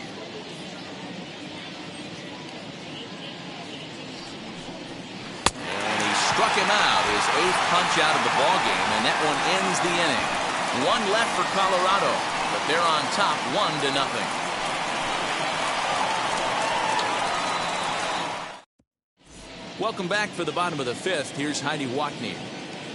And he struck him out, his 8th punch out of the ball game, and that one ends the inning. 1 left for Colorado, but they're on top 1-0. Welcome back for the bottom of the 5th. Here's Heidi Watney.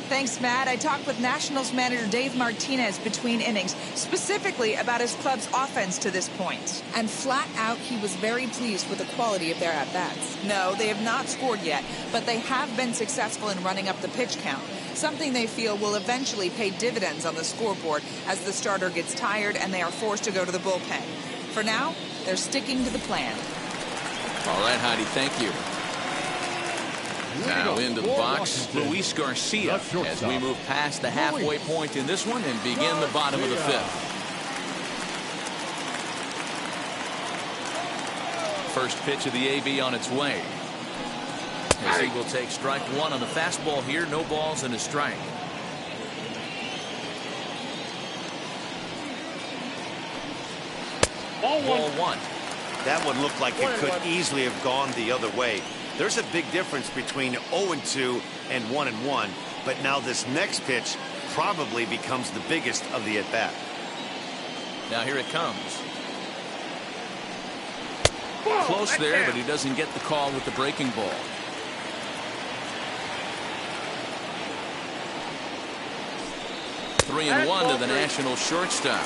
Thanks, Matt. I talked with Nationals manager Dave Martinez between innings, specifically about his club's offense to this point. And flat out, he was very pleased with the quality of their at-bats. No, they have not scored yet, but they have been successful in running up the pitch count, something they feel will eventually pay dividends on the scoreboard as the starter gets tired and they are forced to go to the bullpen. For now, they're sticking to the plan. All right, Heidi, thank you. Now into the box, Luis Garcia, as we move past the halfway point in this one and begin the bottom of the 5th. First pitch of the AB on its way. As he will take strike 1 on the fastball here, no balls and a strike. Ball 1. That one looked like it could easily have gone the other way. There's a big difference between 0-2 and 1-1, but now this next pitch probably becomes the biggest of the at-bat. Now here it comes. Close there, but he doesn't get the call with the breaking ball. Three and one to the National shortstop.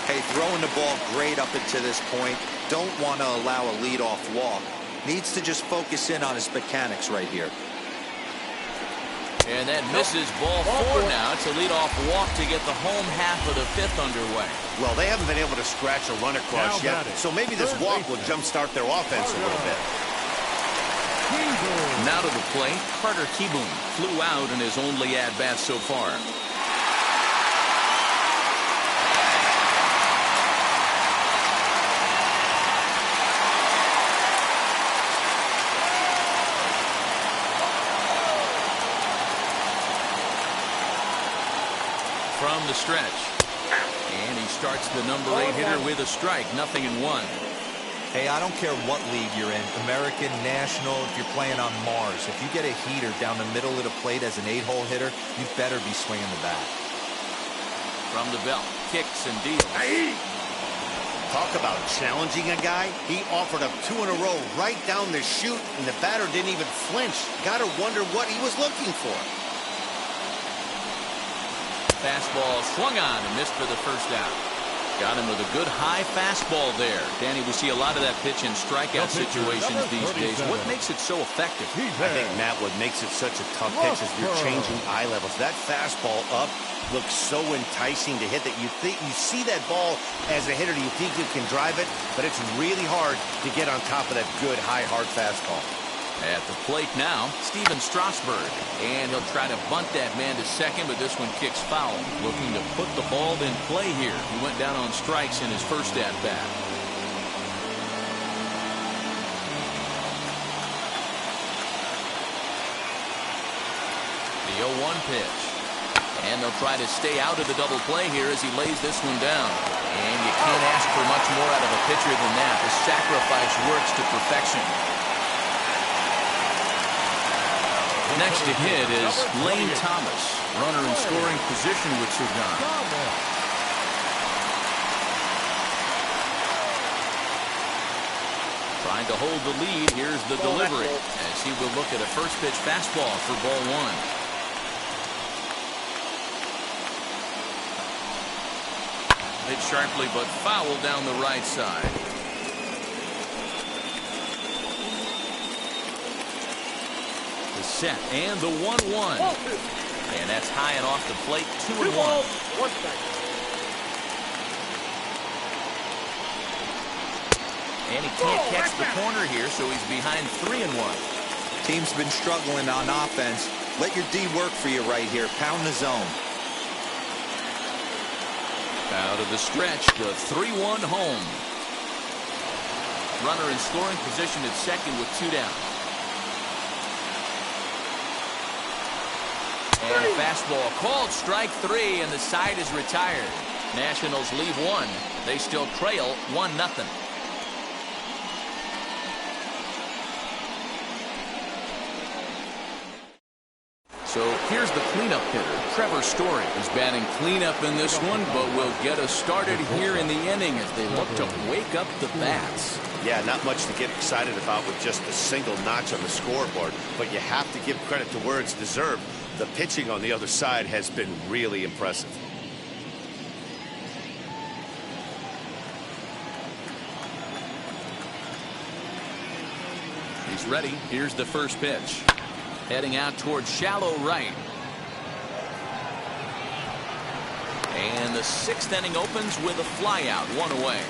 Hey, throwing the ball great up until this point. Don't want to allow a leadoff walk. Needs to just focus in on his mechanics right here. And that misses ball 4 now. It's a leadoff walk to get the home half of the 5th underway. Well, they haven't been able to scratch a run across yet, so maybe this walk will jumpstart their offense a little bit. Now to the plate, Carter Kieboom flew out in his only at-bat so far. From the stretch. And he starts the number 8 hitter with a strike. 0-1. Hey, I don't care what league you're in, American, National, if you're playing on Mars. If you get a heater down the middle of the plate as an 8-hole hitter, you better be swinging the bat. From the belt, kicks and deals. Talk about challenging a guy. He offered up 2 in a row right down the chute, and the batter didn't even flinch. Gotta wonder what he was looking for. Fastball swung on and missed for the first out. Got him with a good high fastball there. Danny, we see a lot of that pitch in strikeout situations these days. What makes it so effective? I think, Matt, what makes it such a tough pitch is you're changing eye levels. That fastball up looks so enticing to hit that you think you see that ball as a hitter, you think you can drive it, but it's really hard to get on top of that good high hard fastball. At the plate now, Steven Strasburg. And he'll try to bunt that man to second, but this one kicks foul. Looking to put the ball in play here. He went down on strikes in his first at-bat. The 0-1 pitch. And they'll try to stay out of the double play here as he lays this one down. And you can't ask for much more out of a pitcher than that. The sacrifice works to perfection. Next to hit is Lane Thomas, runner in scoring position with 2 gone. Trying to hold the lead. Here's the delivery as he will look at a first pitch fastball for ball 1. Hit sharply but foul down the right side. Set and the 1-1, and that's high and off the plate. 2-1. And he can't catch the corner here, so he's behind 3-1. Team's been struggling on offense. Let your D work for you right here. Pound the zone. Out of the stretch, the 3-1 home. Runner in scoring position at second with 2 down. And a fastball called strike 3, and the side is retired. Nationals leave one. They still trail 1-0. So here's the cleanup hitter, Trevor Story. He's batting cleanup in this one, but will get us started here in the inning as they look to wake up the bats. Yeah, not much to get excited about with just a single notch on the scoreboard, but you have to give credit to where it's deserved. The pitching on the other side has been really impressive. He's ready. Here's the first pitch. Heading out towards shallow right. And the 6th inning opens with a flyout, 1 away.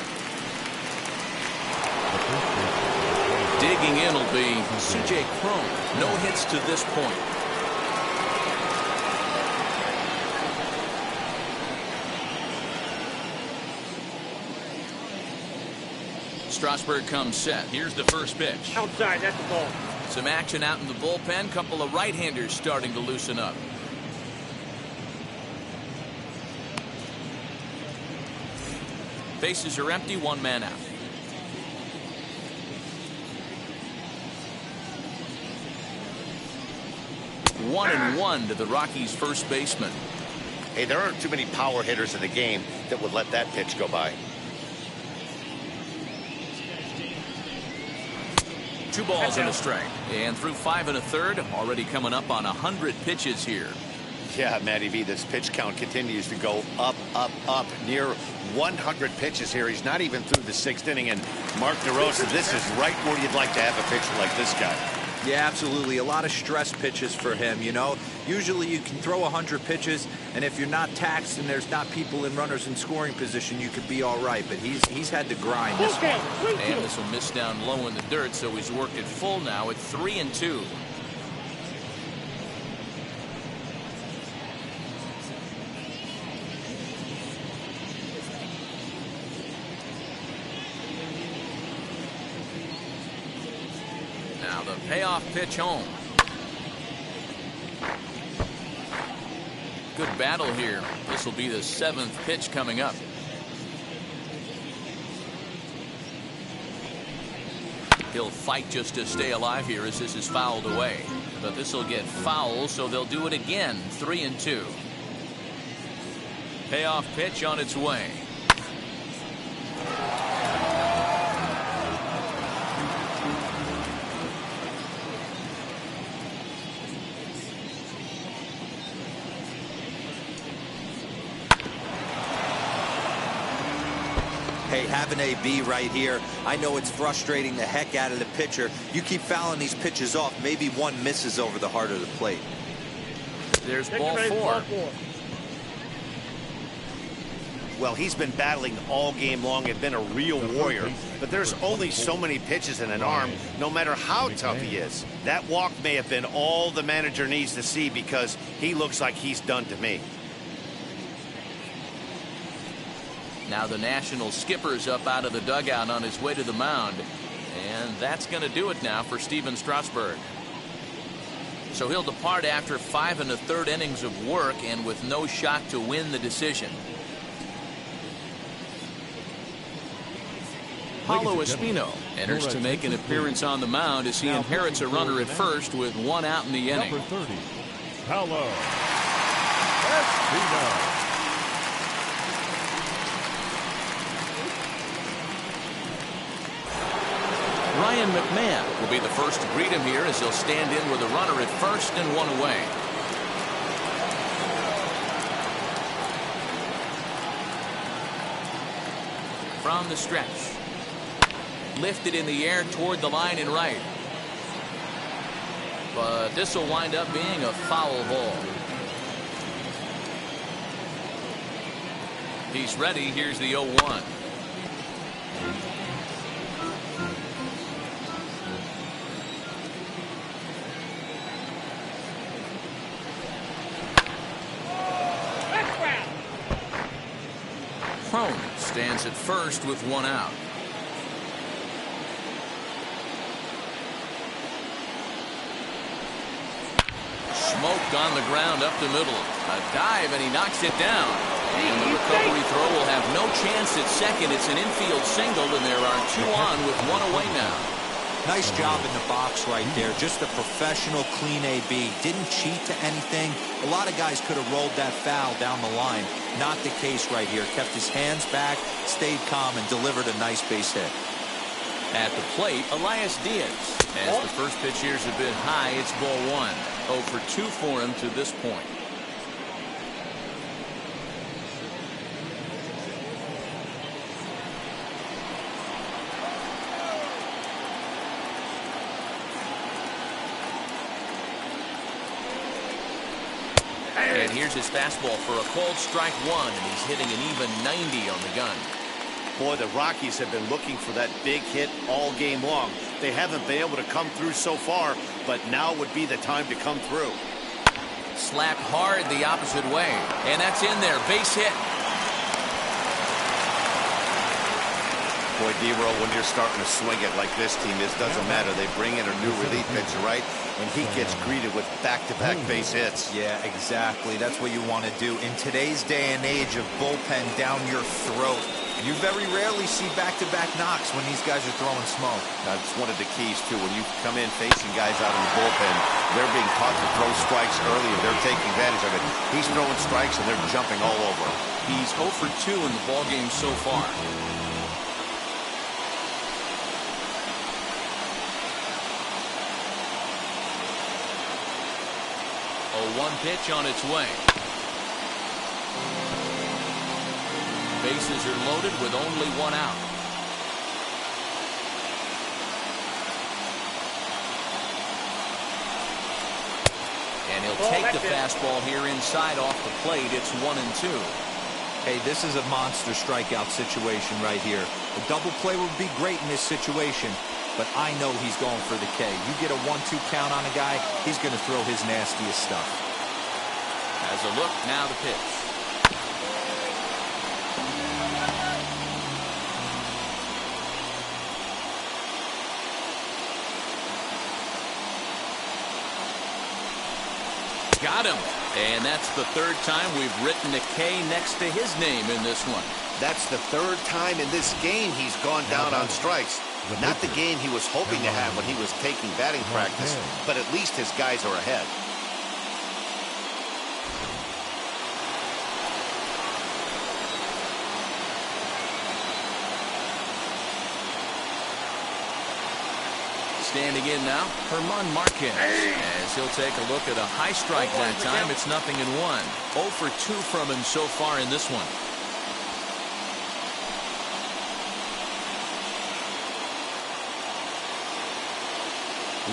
Digging in will be C.J. Cron. No hits to this point. Strasburg comes set. Here's the first pitch. Outside, that's the ball. Some action out in the bullpen. Couple of right-handers starting to loosen up. Bases are empty, 1 man out. 1-1 to the Rockies' first baseman. Hey, there aren't too many power hitters in the game that would let that pitch go by. 2 balls and a strike. And through 5 1/3, already coming up on 100 pitches here. Yeah, Matty V, this pitch count continues to go up, up, up. Near 100 pitches here. He's not even through the 6th inning. And Mark DeRosa, this is right where you'd like to have a pitcher like this guy. Yeah, absolutely. A lot of stress pitches for him, you know. Usually you can throw 100 pitches, and if you're not taxed and there's not people in runners in scoring position, you could be all right. But he's had to grind this one. And this will miss down low in the dirt, so he's worked it full now at 3-2. Now the payoff pitch home. Good battle here. This will be the 7th pitch coming up. He'll fight just to stay alive here as this is fouled away. But this will get foul, so they'll do it again. 3-2. Payoff pitch on its way. Hey, have an AB right here. I know it's frustrating the heck out of the pitcher. You keep fouling these pitches off, maybe one misses over the heart of the plate. There's ball 4. Well, he's been battling all game long and been a real warrior. But there's only so many pitches in an arm, no matter how tough he is. That walk may have been all the manager needs to see because he looks like he's done to me. Now the National skipper's up out of the dugout on his way to the mound. And that's going to do it now for Steven Strasburg. So he'll depart after 5 1/3 innings of work and with no shot to win the decision. Paulo Espino enters to make an appearance on the mound as he inherits a runner at first with 1 out in the inning. Number 30, Paulo Espino. Ryan McMahon will be the first to greet him here as he'll stand in with a runner at first and 1 away. From the stretch. Lifted in the air toward the line and right. But this will wind up being a foul ball. He's ready. Here's the 0-1. Crone stands at first with 1 out. Smoked on the ground up the middle. A dive, and he knocks it down. And the recovery throw will have no chance at second. It's an infield single, and there are two on with one away now. Nice job in the box right there. Just a professional, clean AB. Didn't cheat to anything. A lot of guys could have rolled that foul down the line. Not the case right here. Kept his hands back, stayed calm, and delivered a nice base hit. At the plate, Elias Diaz. As the first pitch here's a bit high, it's ball one. 0 for 2 for him to this point. And here's his fastball for a called strike one, and he's hitting an even 90 on the gun. Boy, the Rockies have been looking for that big hit all game long. They haven't been able to come through so far, but now would be the time to come through. Slapped hard the opposite way, and that's in there. Base hit. Boy, D-Roll, when you're starting to swing it like this team is, doesn't matter. They bring in a new relief pitcher, right? And he gets greeted with back-to-back base hits. Yeah, exactly. That's what you want to do. In today's day and age of bullpen down your throat, you very rarely see back-to-back knocks when these guys are throwing smoke. That's one of the keys, too. When you come in facing guys out in the bullpen, they're being taught to throw strikes early, and they're taking advantage of it. He's throwing strikes, and they're jumping all over. He's 0 for 2 in the ballgame so far. 0-1 pitch on its way. Bases are loaded with only one out. And he'll take the fastball here inside off the plate. It's 1-2. Hey, this is a monster strikeout situation right here. A double play would be great in this situation, but I know he's going for the K. You get a 1-2 count on a guy, he's going to throw his nastiest stuff. As a look, now the pitch. Got him. And that's the third time we've written a K next to his name in this one. That's the third time in this game he's gone down on strikes. Not the game he was hoping to have when he was taking batting practice, but at least his guys are ahead. Standing in now, Herman Marquez. As he'll take a look at a high strike that time. It's 0-1. 0 for 2 from him so far in this one.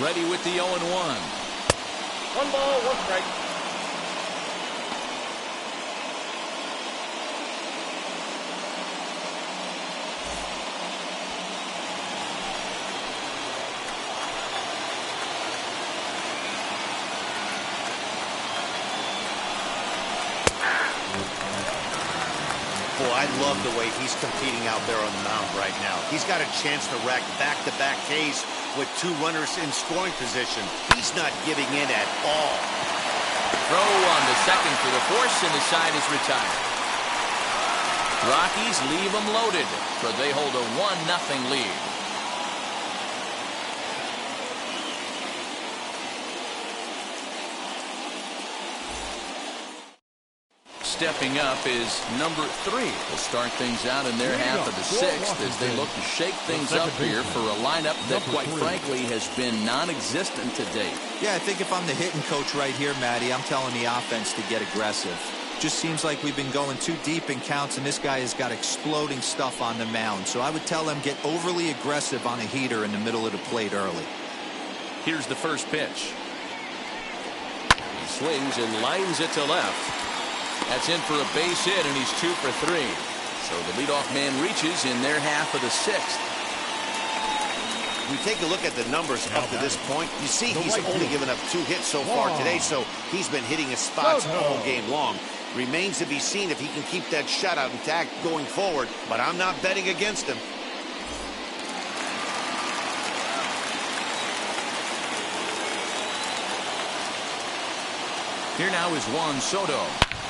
Ready with the 0-1. 1 ball, 1 strike. Boy, I love the way he's competing out there on the mound right now. He's got a chance to rack back-to-back Ks with 2 runners in scoring position. He's not giving in at all. Throw on the second for the force, and the side is retired. Rockies leave them loaded, but they hold a 1-0 lead. Stepping up is number 3. They'll start things out in their half of the 6th as they look to shake things up here for a lineup that, quite frankly, has been non-existent to date. Yeah, I think if I'm the hitting coach right here, Matty, I'm telling the offense to get aggressive. Just seems like we've been going too deep in counts, and this guy has got exploding stuff on the mound. So I would tell them get overly aggressive on a heater in the middle of the plate early. Here's the first pitch. He swings and lines it to left. That's in for a base hit, and he's 2 for 3. So the leadoff man reaches in their half of the 6th. We take a look at the numbers up to this point. You see he's only given up 2 hits so far today, so he's been hitting his spots all game long. Remains to be seen if he can keep that shutout intact going forward, but I'm not betting against him. Here now is Juan Soto.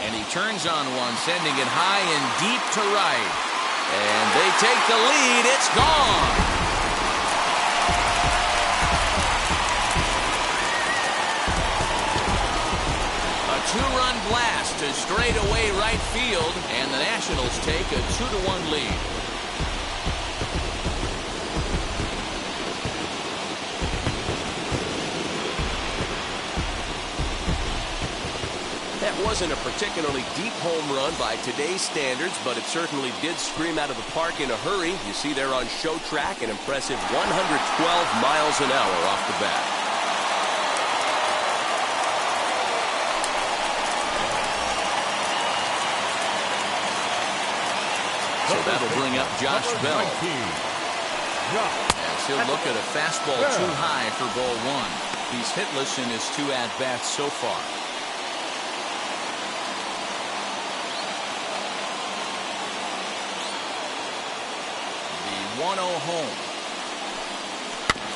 And he turns on one, sending it high and deep to right. And they take the lead. It's gone. A two-run blast to straightaway right field, and the Nationals take a 2-1 lead. That wasn't a particularly deep home run by today's standards, but it certainly did scream out of the park in a hurry. You see there on show track an impressive 112 miles an hour off the bat. So that'll bring up Josh Bell. As he'll look at a fastball too high for ball one. He's hitless in his 2 at-bats so far. The 1-0 home.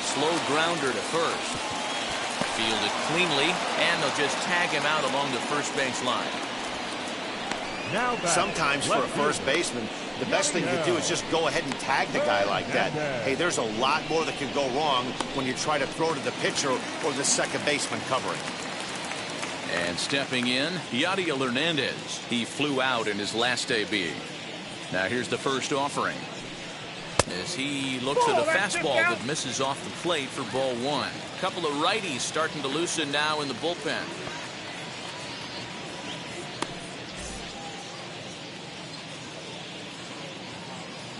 Slow grounder to first. Fielded cleanly, and they'll just tag him out along the first base line. Sometimes for a first baseman, the best thing to do is just go ahead and tag the guy like that. Hey, there's a lot more that can go wrong when you try to throw to the pitcher or the second baseman covering. And stepping in, Yadiel Hernandez. He flew out in his last AB. Now here's the first offering. As he looks at a fastball that misses off the plate for ball one. A couple of righties starting to loosen now in the bullpen.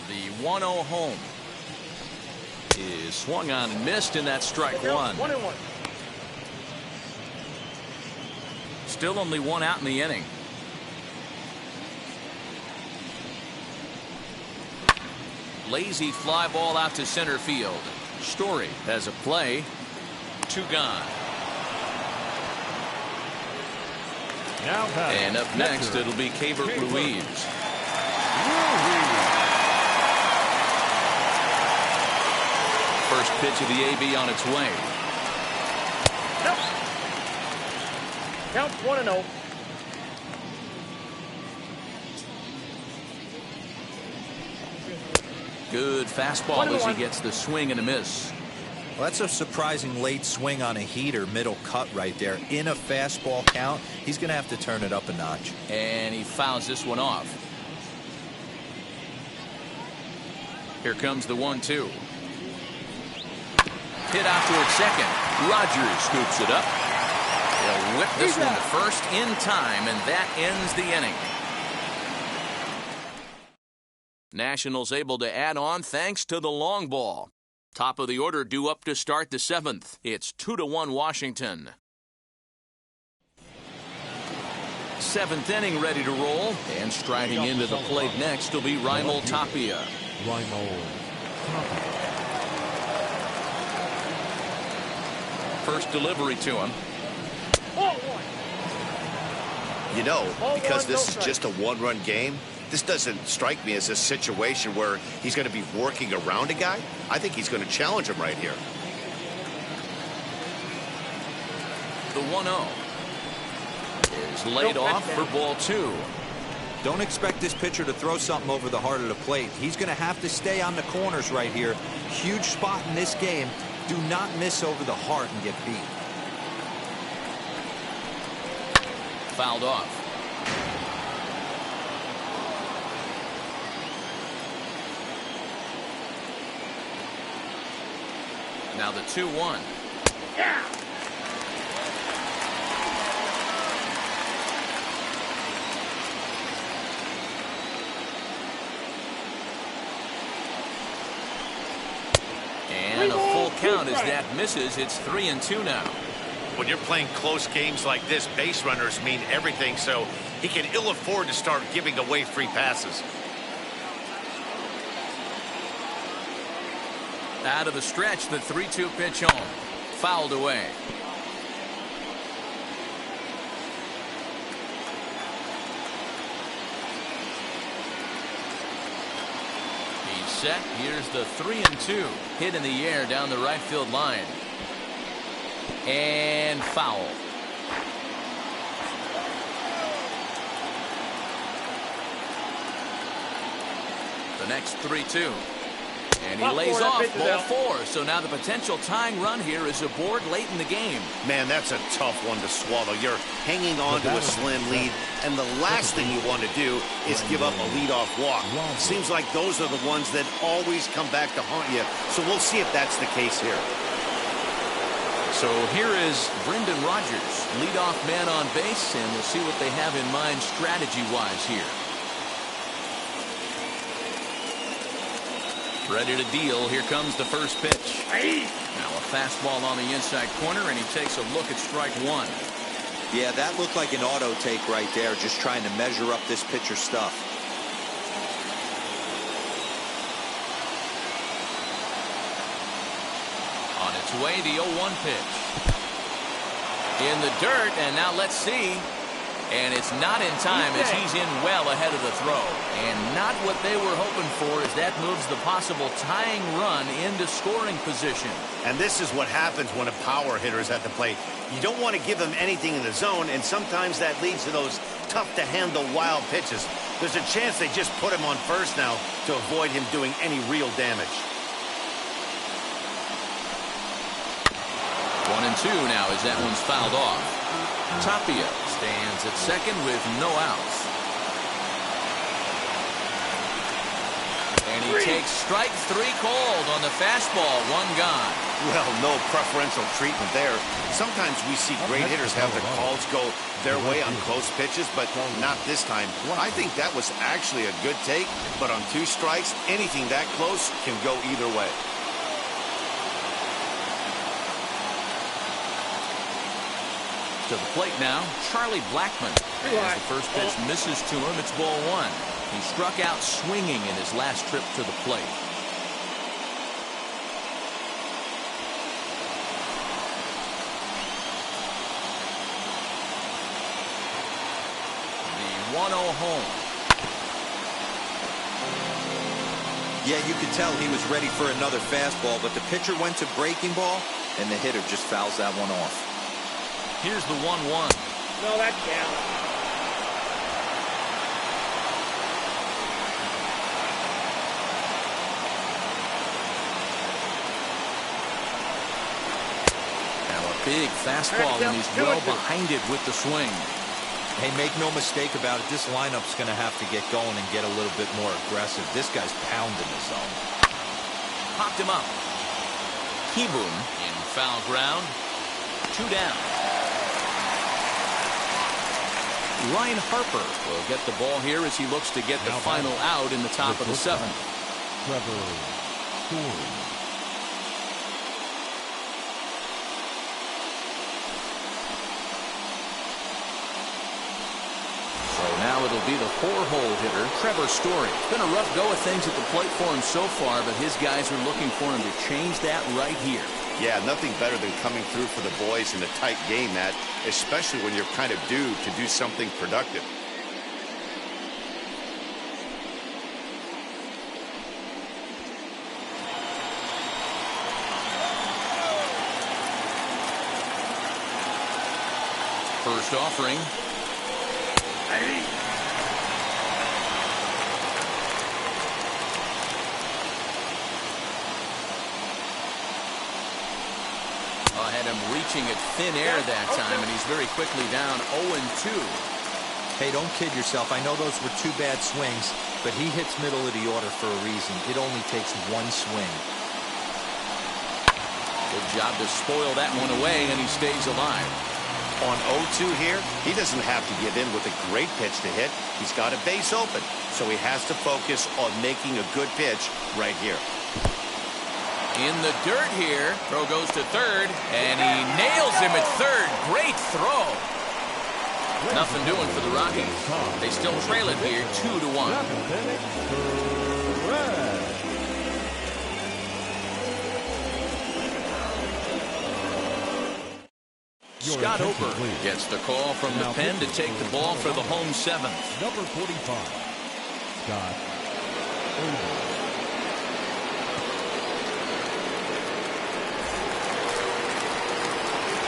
The 1-0 home is swung on and missed, and that's strike one. 1-1. Still only one out in the inning. Lazy fly ball out to center field. Story has a play. 2 gone. And up next it'll be Keibert Ruiz. First pitch of the AB on its way. Count 1-0. Good fastball as he gets the swing and a miss. Well, that's a surprising late swing on a heater, middle cut right there. In a fastball count, he's going to have to turn it up a notch. And he fouls this one off. Here comes the 1-2. Hit out toward second. Rogers scoops it up. He'll whip this one to first in time, and that ends the inning. Nationals able to add on thanks to the long ball. Top of the order due up to start the 7th. It's 2-1 Washington. 7th inning ready to roll. And striding into the plate next will be Raimel Tapia. First delivery to him. You know, because this is just a 1-run game, this doesn't strike me as a situation where he's going to be working around a guy. I think he's going to challenge him right here. The 1-0 is laid off for ball 2. Don't expect this pitcher to throw something over the heart of the plate. He's going to have to stay on the corners right here. Huge spot in this game. Do not miss over the heart and get beat. Fouled off. Now the 2-1. Yeah. And a full count as that misses. It's 3-2 now. When you're playing close games like this, base runners mean everything, so he can ill afford to start giving away free passes. Out of the stretch, the 3-2 pitch home. Fouled away. He's set. Here's the 3-2. Hit in the air down the right field line. And foul. The next 3-2. And he lays off ball 4. So now the potential tying run here is aboard late in the game. Man, that's a tough one to swallow. You're hanging on to a slim lead, and the last thing you want to do is give up a leadoff walk. Seems like those are the ones that always come back to haunt you. So we'll see if that's the case here. So here is Brendan Rodgers, leadoff man on base, and we'll see what they have in mind strategy-wise here. Ready to deal. Here comes the first pitch. Now a fastball on the inside corner, and he takes a look at strike 1. Yeah, that looked like an auto take right there, just trying to measure up this pitcher's stuff. On its way, the 0-1 pitch. In the dirt, and now let's see. And it's not in time as he's in well ahead of the throw. And not what they were hoping for as that moves the possible tying run into scoring position. And this is what happens when a power hitter is at the plate. You don't want to give them anything in the zone, and sometimes that leads to those tough-to-handle wild pitches. There's a chance they just put him on first now to avoid him doing any real damage. 1-2 now as that one's fouled off. Tapia stands at second with no outs. And he takes strike 3 called on the fastball. 1 gone. Well, no preferential treatment there. Sometimes we see great hitters have their calls go their way on close pitches, but not this time. I think that was actually a good take, but on 2 strikes, anything that close can go either way. To the plate now, Charlie Blackmon. As the first pitch misses to him, it's ball 1. He struck out swinging in his last trip to the plate. The 1-0 home. Yeah, you could tell he was ready for another fastball, but the pitcher went to breaking ball, and the hitter just fouls that one off. Here's the 1-1. No, that counts. Now a big fastball, and he's well behind it with the swing. Hey, make no mistake about it. This lineup's going to have to get going and get a little bit more aggressive. This guy's pounding the zone. Popped him up. Kibun in foul ground. 2 down. Ryan Harper will get the ball here as he looks to get the final out in the top of the 7th. Trevor Story. So now it'll be the 4-hole hitter, Trevor Story. It's been a rough go of things at the plate for him so far, but his guys are looking for him to change that right here. Yeah, nothing better than coming through for the boys in a tight game, Matt, especially when you're kind of due to do something productive. First offering. Had him reaching at thin air that time, and he's very quickly down 0-2. Hey, don't kid yourself. I know those were 2 bad swings, but he hits middle of the order for a reason. It only takes 1 swing. Good job to spoil that one away, and he stays alive. On 0-2 here, he doesn't have to give in with a great pitch to hit. He's got a base open, so he has to focus on making a good pitch right here. In the dirt here. Throw goes to third, and he nails him at third. Great throw. Nothing doing for the Rockies. They still trail it here 2-1. Scott Ober gets the call from the pen to take the ball for the home 7th. Number 45, Scott Ober.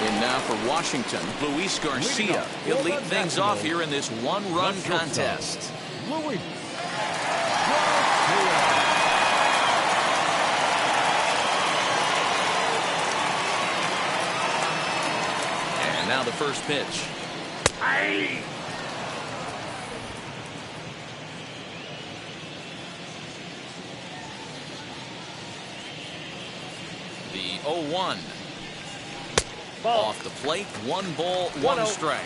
In now for Washington, Luis Garcia. He'll lead things off here in this 1-run contest. Luis Garcia. first pitch. The 0-1. Off the plate, 1 ball, 1 strike.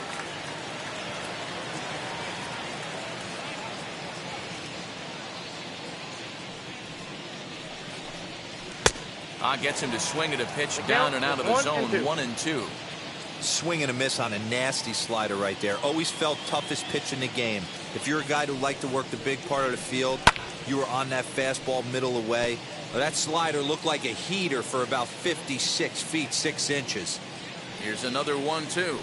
Gets him to swing at a pitch down and out of the zone. 1-2. Swing and a miss on a nasty slider right there. Always felt toughest pitch in the game. If you're a guy who liked to work the big part of the field, you were on that fastball middle away. Well, that slider looked like a heater for about 56 feet 6 inches. Here's another 1-2.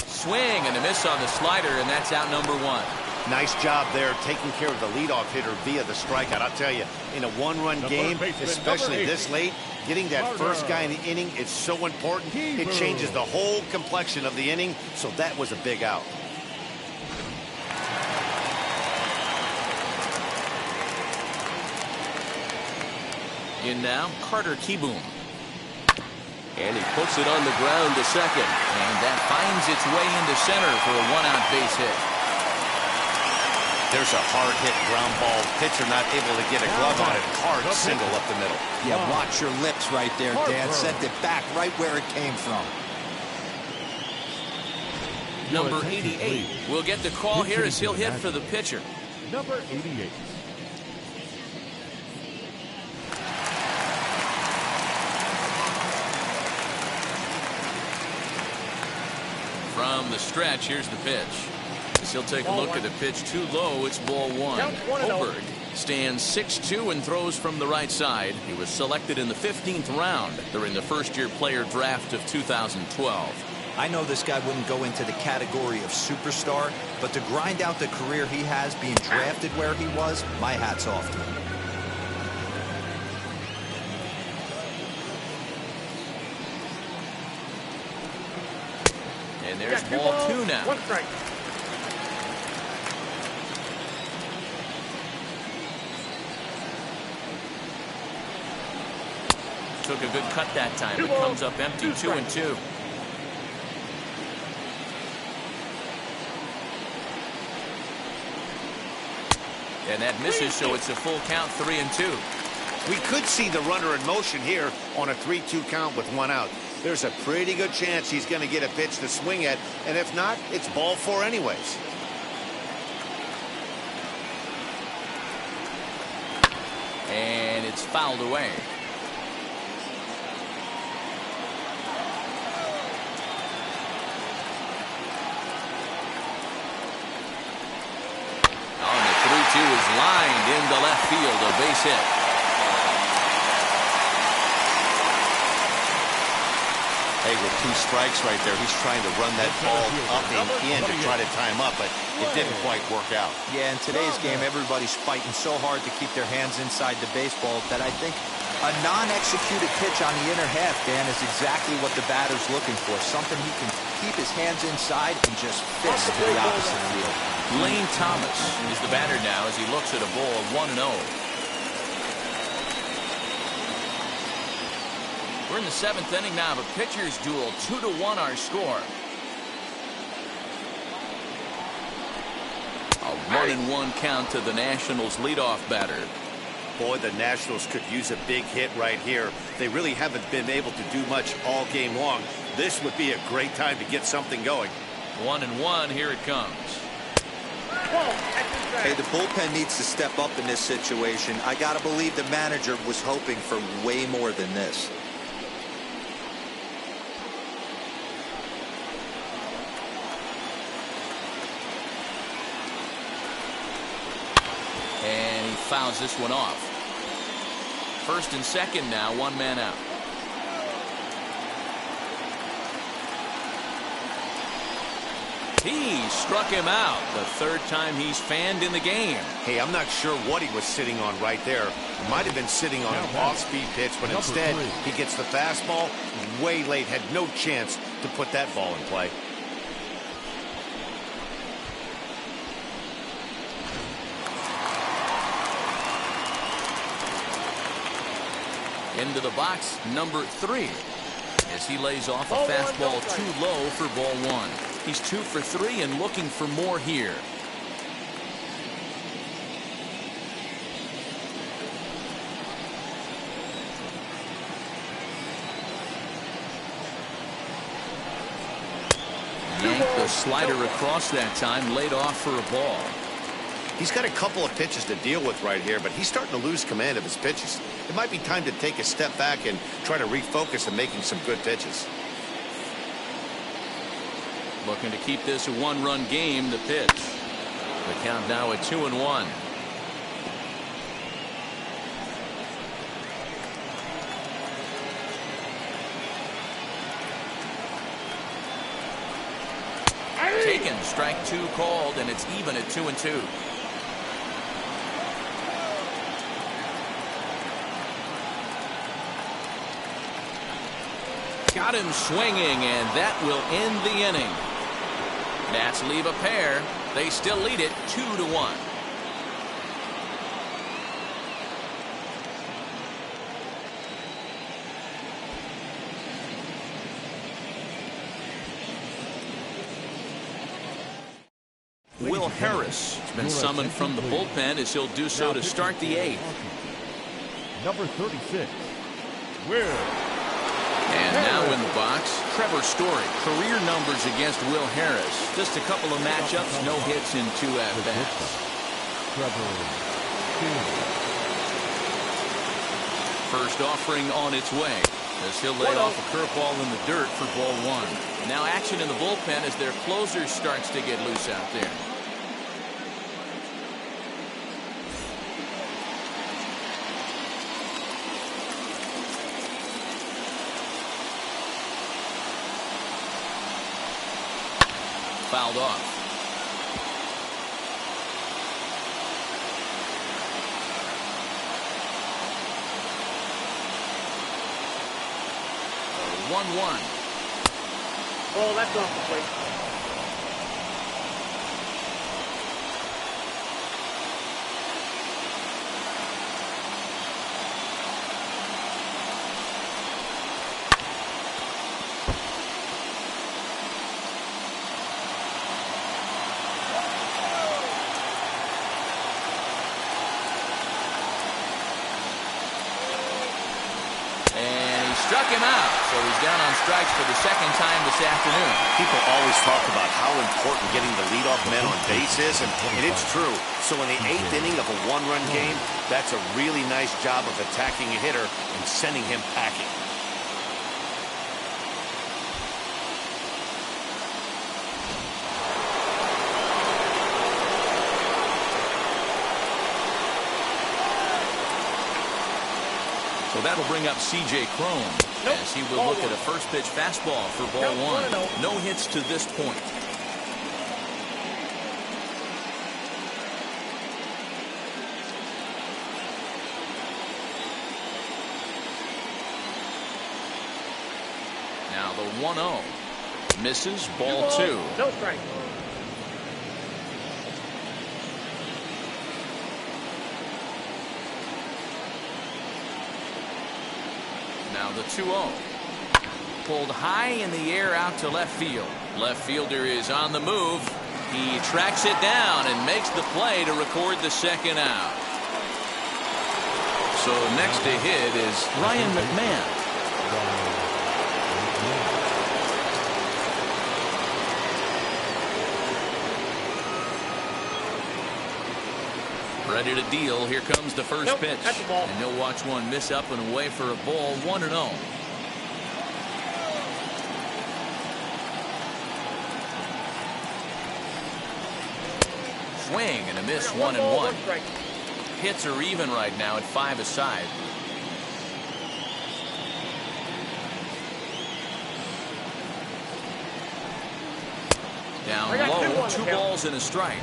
Swing and a miss on the slider, and that's out number 1. Nice job there taking care of the leadoff hitter via the strikeout. I'll tell you, in a one-run game, especially this late, getting that first guy in the inning is so important. It changes the whole complexion of the inning, so that was a big out. In now, Carter Kieboom. And he puts it on the ground to second. And that finds its way into center for a 1-out base hit. There's a hard-hit ground ball. Pitcher not able to get a glove on it. Hard single up the middle. Yeah, watch your lips right there, Dan. Sent it back right where it came from. Number 88 will get the call here as he'll hit for the pitcher. Number 88. From the stretch, here's the pitch. As he'll take a look at the pitch too low, it's ball 1. Hoberg stands 6'2" and throws from the right side. He was selected in the 15th round during the first-year player draft of 2012. I know this guy wouldn't go into the category of superstar, but to grind out the career he has being drafted where he was, my hat's off to him. And there's ball 2 now. 1 strike. Took a good cut that time. It comes up empty. 2-2. And that misses, so it's a full count. 3-2. We could see the runner in motion here on a 3-2 count with 1 out. There's a pretty good chance he's going to get a pitch to swing at, and if not, it's ball 4 anyways. And it's fouled away. On the 3-2 is lined into left field, a base hit. Hey, with 2 strikes right there, he's trying to run that ball up and in to try to tie him up, but it didn't quite work out. Yeah, in today's game, everybody's fighting so hard to keep their hands inside the baseball that I think a non-executed pitch on the inner half, Dan, is exactly what the batter's looking for. Something he can keep his hands inside and just fist to the opposite field. Lane Thomas is the batter now as he looks at a ball 1-0. We're in the 7th inning now of a pitcher's duel. 2-1 our score. A 1-1 count to the Nationals leadoff batter. Boy, the Nationals could use a big hit right here. They really haven't been able to do much all game long. This would be a great time to get something going. 1-1, here it comes. Hey, the bullpen needs to step up in this situation. I gotta believe the manager was hoping for way more than this. And he fouls this one off. First and second now, 1 man out. He struck him out. The 3rd time he's fanned in the game. Hey, I'm not sure what he was sitting on right there. Might have been sitting on an off-speed pitch, but instead he gets the fastball way late. Had no chance to put that ball in play. Into the box, number 3. as he lays off a fastball too low for ball one. He's 2 for 3 and looking for more here. Yanked the slider across that time, laid off for a ball. He's got a couple of pitches to deal with right here, but he's starting to lose command of his pitches. It might be time to take a step back and try to refocus on making some good pitches. Looking to keep this a 1-run game. The pitch. The count now at 2-1. Taken, strike 2 called, and it's even at 2-2. Got him swinging, and that will end the inning. Nats leave a pair. They still lead it 2-1. Will Harris has been summoned from the bullpen as he'll do so to start the 8th. Number 36, Will. And now in the box, Trevor Story. Career numbers against Will Harris. Just a couple of matchups, no hits in 2 at-bats. First offering on its way as he'll lay off a curveball in the dirt for ball 1. Now action in the bullpen as their closer starts to get loose out there. Fouled off. Oh, 1-1. Oh, that's off the plate. Struck him out, so he's down on strikes for the 2nd time this afternoon. People always talk about how important getting the leadoff man on base is, and it's true. So in the 8th inning of a 1-run game, that's a really nice job of attacking a hitter and sending him packing. So that'll bring up C.J. Cron as he will look at a first pitch fastball for ball 1. No hits to this point. Now the 1-0. Misses, ball 2. No strike. Now the 2-0. Pulled high in the air out to left field. Left fielder is on the move. He tracks it down and makes the play to record the 2nd out. So next to hit is Ryan McMahon. Ready to deal. Here comes the first pitch. That's a ball. And he'll watch one miss up and away for a ball. 1-0. Swing and a miss. 1-1. Hits are even right now at 5 aside. Down low. 2 balls and a strike.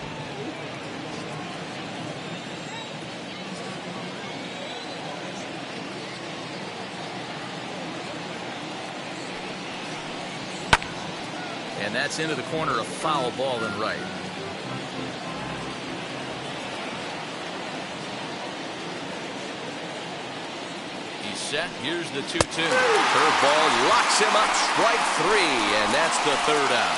And that's into the corner, a foul ball and right. He's set. Here's the 2-2. Curveball locks him up. Strike 3, and that's the third out.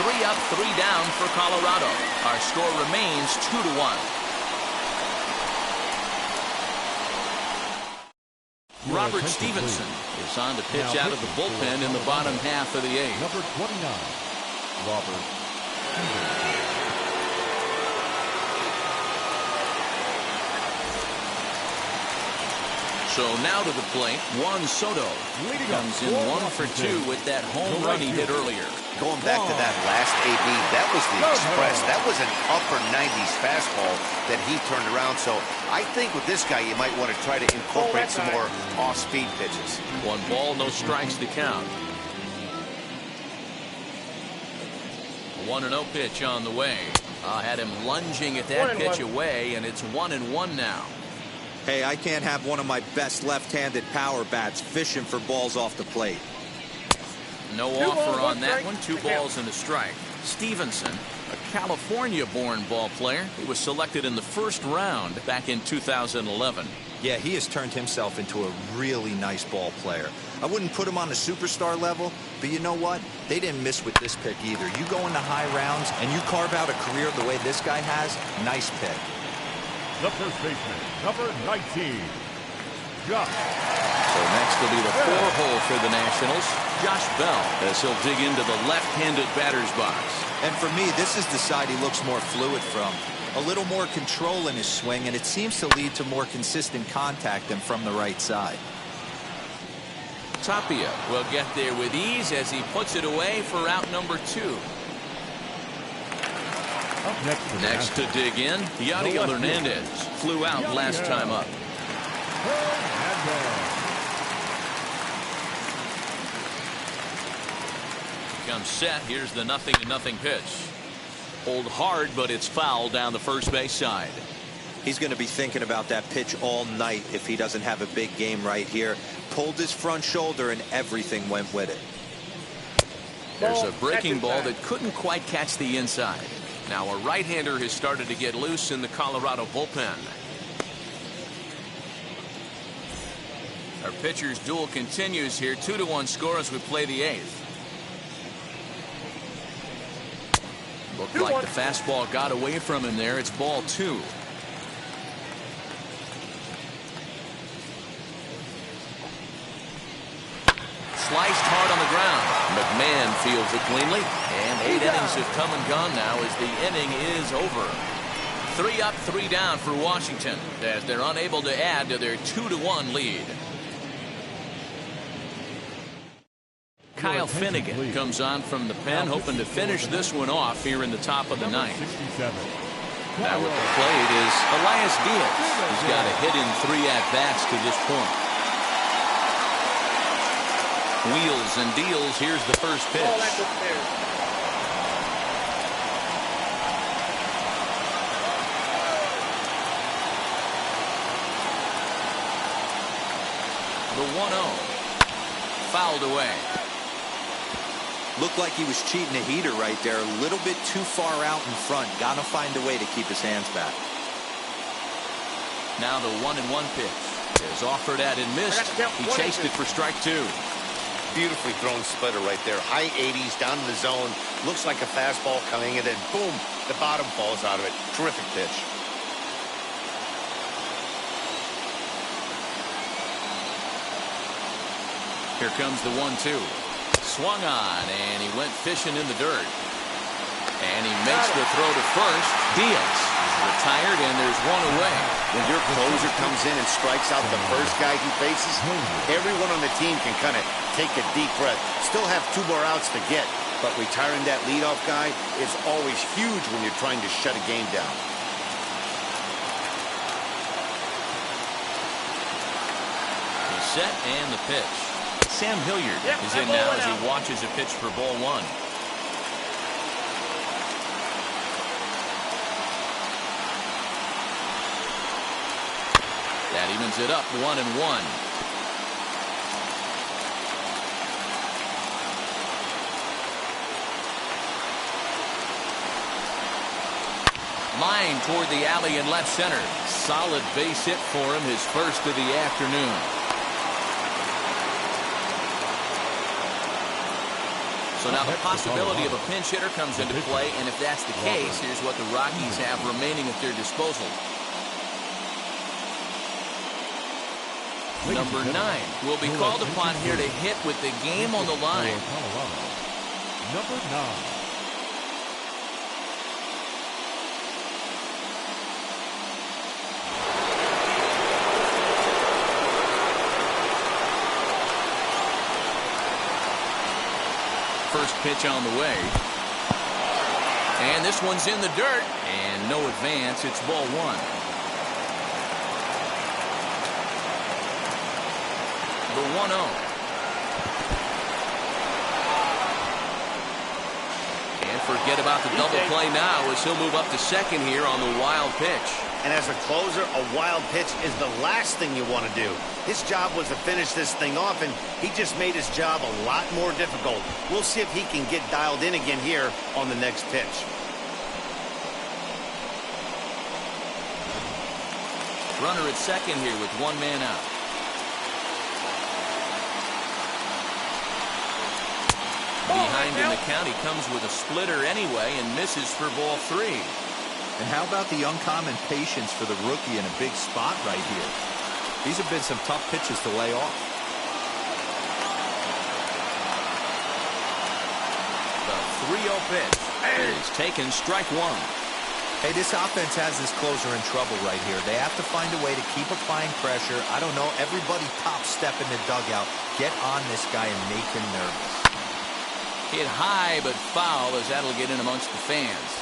3 up, 3 down for Colorado. Our score remains 2-1. Robert Stevenson is on to pitch out of the bullpen in the bottom half of the 8th. Number 29, Robert Stevenson. So now to the plate, Juan Soto comes in 1 for 2 with that home run he hit earlier. Going back to that last AB, that was the express. That was an upper 90s fastball that he turned around. So I think with this guy, you might want to try to incorporate some more off-speed pitches. 1 ball, no strikes to count. A 1-0 pitch on the way. Had him lunging at that pitch away, and it's 1-1 now. Hey, I can't have one of my best left-handed power bats fishing for balls off the plate. No offer on that one. 2 balls and a strike. Stevenson, a California-born ball player. He was selected in the 1st round back in 2011. Yeah, he has turned himself into a really nice ball player. I wouldn't put him on the superstar level, but you know what? They didn't miss with this pick either. You go into high rounds and you carve out a career the way this guy has, nice pick. The first baseman, number 19, Josh. So next will be the 4-hole for the Nationals, Josh Bell, as he'll dig into the left-handed batter's box. And for me, this is the side he looks more fluid from. A little more control in his swing, and it seems to lead to more consistent contact than from the right side. Tapia will get there with ease as he puts it away for out number 2. Up next to dig in, Yadier Hernandez flew out last time up. Comes set. Here's the 0-0 pitch. Pulled hard, but it's foul down the first base side. He's going to be thinking about that pitch all night if he doesn't have a big game right here. Pulled his front shoulder and everything went with it. There's a breaking ball that couldn't quite catch the inside. Now a right-hander has started to get loose in the Colorado bullpen. Our pitcher's duel continues here. 2-1 score as we play the 8th. Looked like the fastball got away from him there. It's ball 2. Sliced hard on the ground. McMahon fields it cleanly. And 8 innings have come and gone now as the inning is over. 3 up, 3 down for Washington as they're unable to add to their 2-1 lead. Kyle Finnegan comes on from the pen, hoping to finish this one off here in the top of the 9th. Now at the plate is Elias Diaz. He's got a hit in 3 at-bats to this point. Wheels and deals. Here's the first pitch. The 1-0. Fouled away. Looked like he was cheating a heater right there. A little bit too far out in front. Gotta find a way to keep his hands back. Now the 1-1 pitch is offered at and missed. He chased it for strike 2. Beautifully thrown splitter right there. High 80s down to the zone. Looks like a fastball coming, and then boom, the bottom falls out of it. Terrific pitch. Here comes the 1-2. Swung on, and he went fishing in the dirt. And he makes the throw to first. Diaz is retired, and there's 1 away. When your closer comes in and strikes out the first guy he faces, everyone on the team can kind of take a deep breath. Still have 2 more outs to get, but retiring that leadoff guy is always huge when you're trying to shut a game down. He's set, and the pitch. Sam Hilliard is in now as he watches a pitch for ball 1. That evens it up 1-1. Line toward the alley in left center. Solid base hit for him, his first of the afternoon. So now the possibility of a pinch hitter comes into play, and if that's the case, here's what the Rockies have remaining at their disposal. Number 9 will be called upon here to hit with the game on the line. Number 9. First pitch on the way. And this one's in the dirt. And no advance. It's ball 1. The 1-0. And forget about the double play now as he'll move up to second here on the wild pitch. And as a closer, a wild pitch is the last thing you want to do. His job was to finish this thing off, and he just made his job a lot more difficult. We'll see if he can get dialed in again here on the next pitch. Runner at second here with 1 man out. Behind in the count, he comes with a splitter anyway and misses for ball 3. And how about the uncommon patience for the rookie in a big spot right here? These have been some tough pitches to lay off. The 3-0 pitch is taken, strike 1. Hey, this offense has this closer in trouble right here. They have to find a way to keep applying pressure. I don't know, everybody top step in the dugout. Get on this guy and make him nervous. Hit high but foul as that'll get in amongst the fans.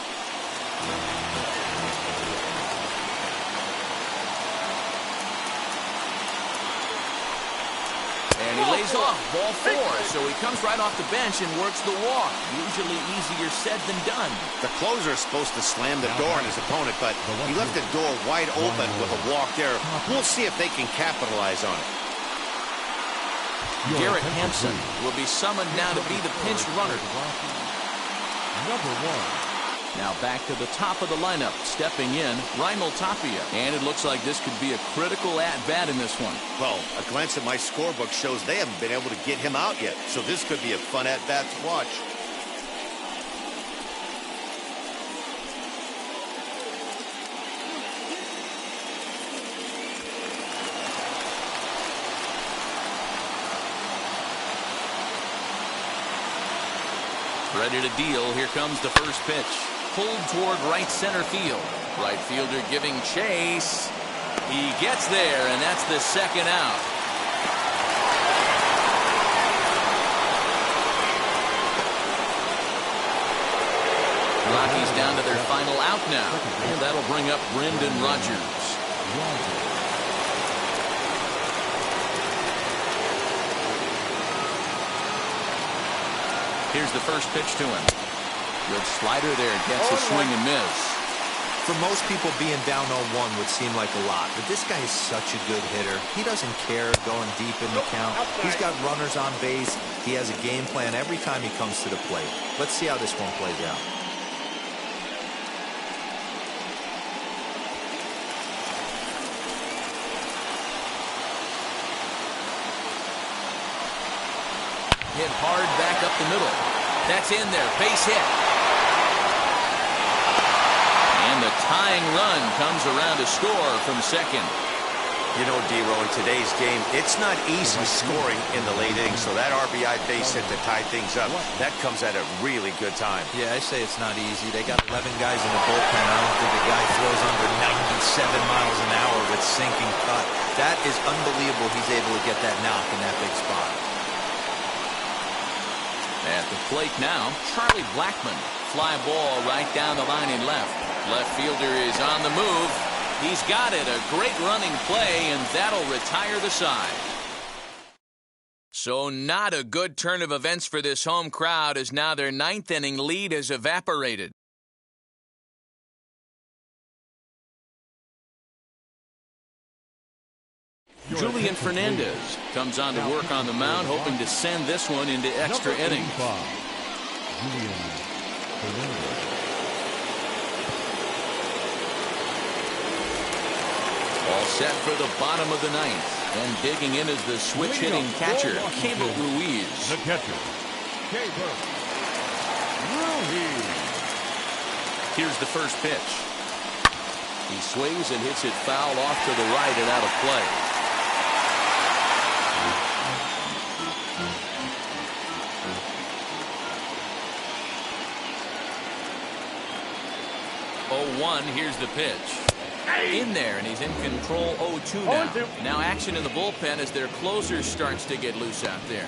And he lays off ball 4, so he comes right off the bench and works the walk. Usually easier said than done. The closer is supposed to slam the door on his opponent, but he left the door wide open with a walk there. We'll see if they can capitalize on it. Garrett Hampson will be summoned now to be the pinch runner. Number 1. Now back to the top of the lineup, stepping in, Raimel Tapia. And it looks like this could be a critical at-bat in this one. Well, a glance at my scorebook shows they haven't been able to get him out yet, so this could be a fun at-bat to watch. Ready to deal. Here comes the first pitch. Pulled toward right center field. Right fielder giving chase. He gets there, and that's the second out. Rockies down to their final out now. And that'll bring up Brendan Rodgers. Here's the first pitch to him. Good slider there. Gets a swing and miss. For most people, being down 0-1 would seem like a lot, but this guy is such a good hitter. He doesn't care going deep in the count. He's got runners on base. He has a game plan every time he comes to the plate. Let's see how this one plays out. Hit hard back up the middle. That's in there. Base hit. And the tying run comes around to score from second. You know, D-Row, in today's game, it's not easy scoring in the late innings, so that RBI base hit to tie things up, that comes at a really good time. Yeah, I say it's not easy. They got 11 guys in the bullpen. I don't think a guy throws under 97 miles an hour with sinking cut. That is unbelievable he's able to get that knock in that big spot. At the plate now, Charlie Blackmon. Fly ball right down the line in left. Left fielder is on the move. He's got it. A great running play, and that'll retire the side. So not a good turn of events for this home crowd, as now their 9th inning lead has evaporated. Julian Fernandez comes on to work on the mound, hoping to send this one into extra innings. Julian Fernandez. All set for the bottom of the 9th. And digging in is the switch-hitting catcher, Keibert Ruiz. The catcher, Keibert. Here's the first pitch. He swings and hits it foul off to the right and out of play. Here's the pitch. In there, and he's in control 0-2 now. Now action in the bullpen as their closer starts to get loose out there.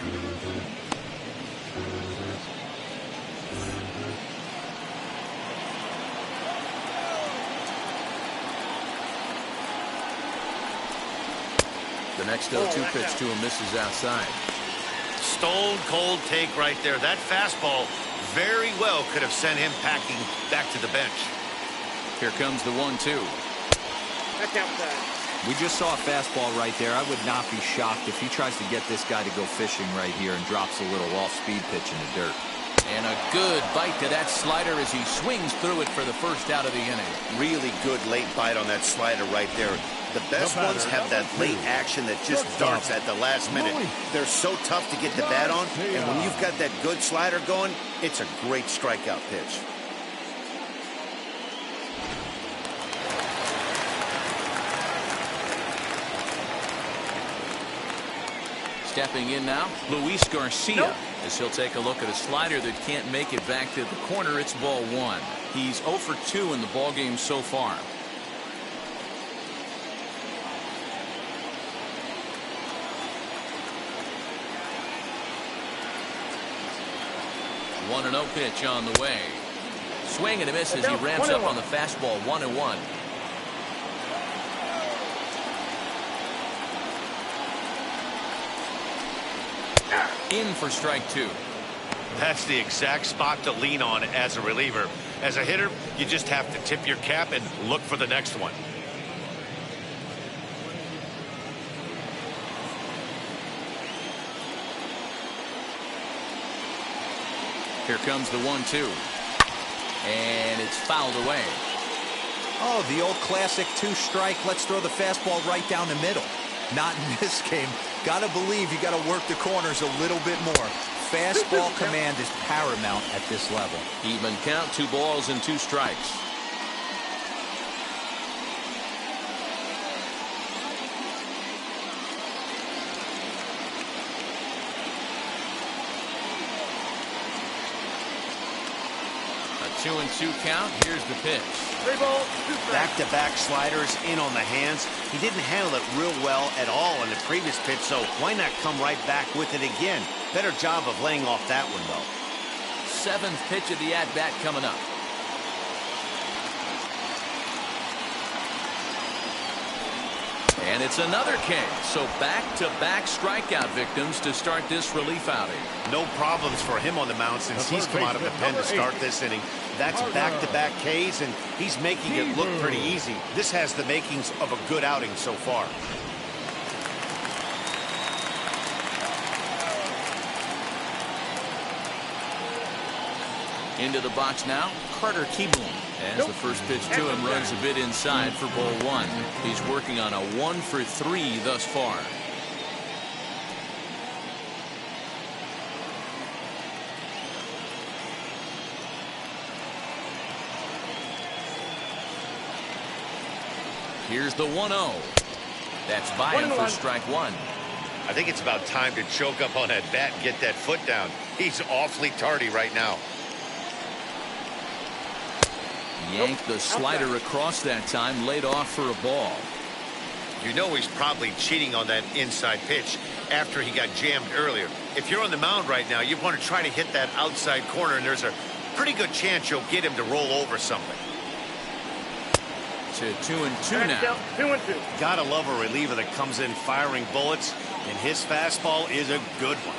The next 0-2 pitch to him misses outside. Stone cold take right there. That fastball very well could have sent him packing back to the bench. Here comes the 1-2. That's outside. We just saw a fastball right there. I would not be shocked if he tries to get this guy to go fishing right here and drops a little off-speed pitch in the dirt. And a good bite to that slider as he swings through it for the first out of the inning. Really good late bite on that slider right there. The best ones have that late action that just darts at the last minute. They're so tough to get the bat on, and when you've got that good slider going, it's a great strikeout pitch. Stepping in now, Luis Garcia, as he'll take a look at a slider that can't make it back to the corner. It's ball one. He's 0 for 2 in the ballgame so far. One and 0 pitch on the way. Swing and a miss as he ramps up on the fastball. 1-1. In for strike two. That's the exact spot to lean on as a reliever. As a hitter, you just have to tip your cap and look for the next one. Here comes the 1-2. And it's fouled away. Oh, the old classic two-strike. Let's throw the fastball right down the middle. Not in this game. Got to believe you got to work the corners a little bit more. Fastball command is paramount at this level. Even count, 2 balls and 2 strikes. A 2-2 count. Here's the pitch. 3 balls, 2 strikes. Back-to-back sliders in on the hands. He didn't handle it real well at all in the previous pitch, so why not come right back with it again? Better job of laying off that one, though. 7th pitch of the at-bat coming up. And it's another K. So back-to-back strikeout victims to start this relief outing. No problems for him on the mound since he's come out of the pen to start this inning. That's back-to-back Ks, and he's making it look pretty easy. This has the makings of a good outing so far. Into the box now, Carter Kieboom. As the first pitch to him runs a bit inside for ball one. He's working on a 1 for 3 thus far. Here's the 1-0. That's by him for strike one. I think it's about time to choke up on that bat and get that foot down. He's awfully tardy right now. Yanked the slider across that time, laid off for a ball. You know he's probably cheating on that inside pitch after he got jammed earlier. If you're on the mound right now, you want to try to hit that outside corner, and there's a pretty good chance you'll get him to roll over something. To 2-2 now. 2-2. Gotta love a reliever that comes in firing bullets, and his fastball is a good one.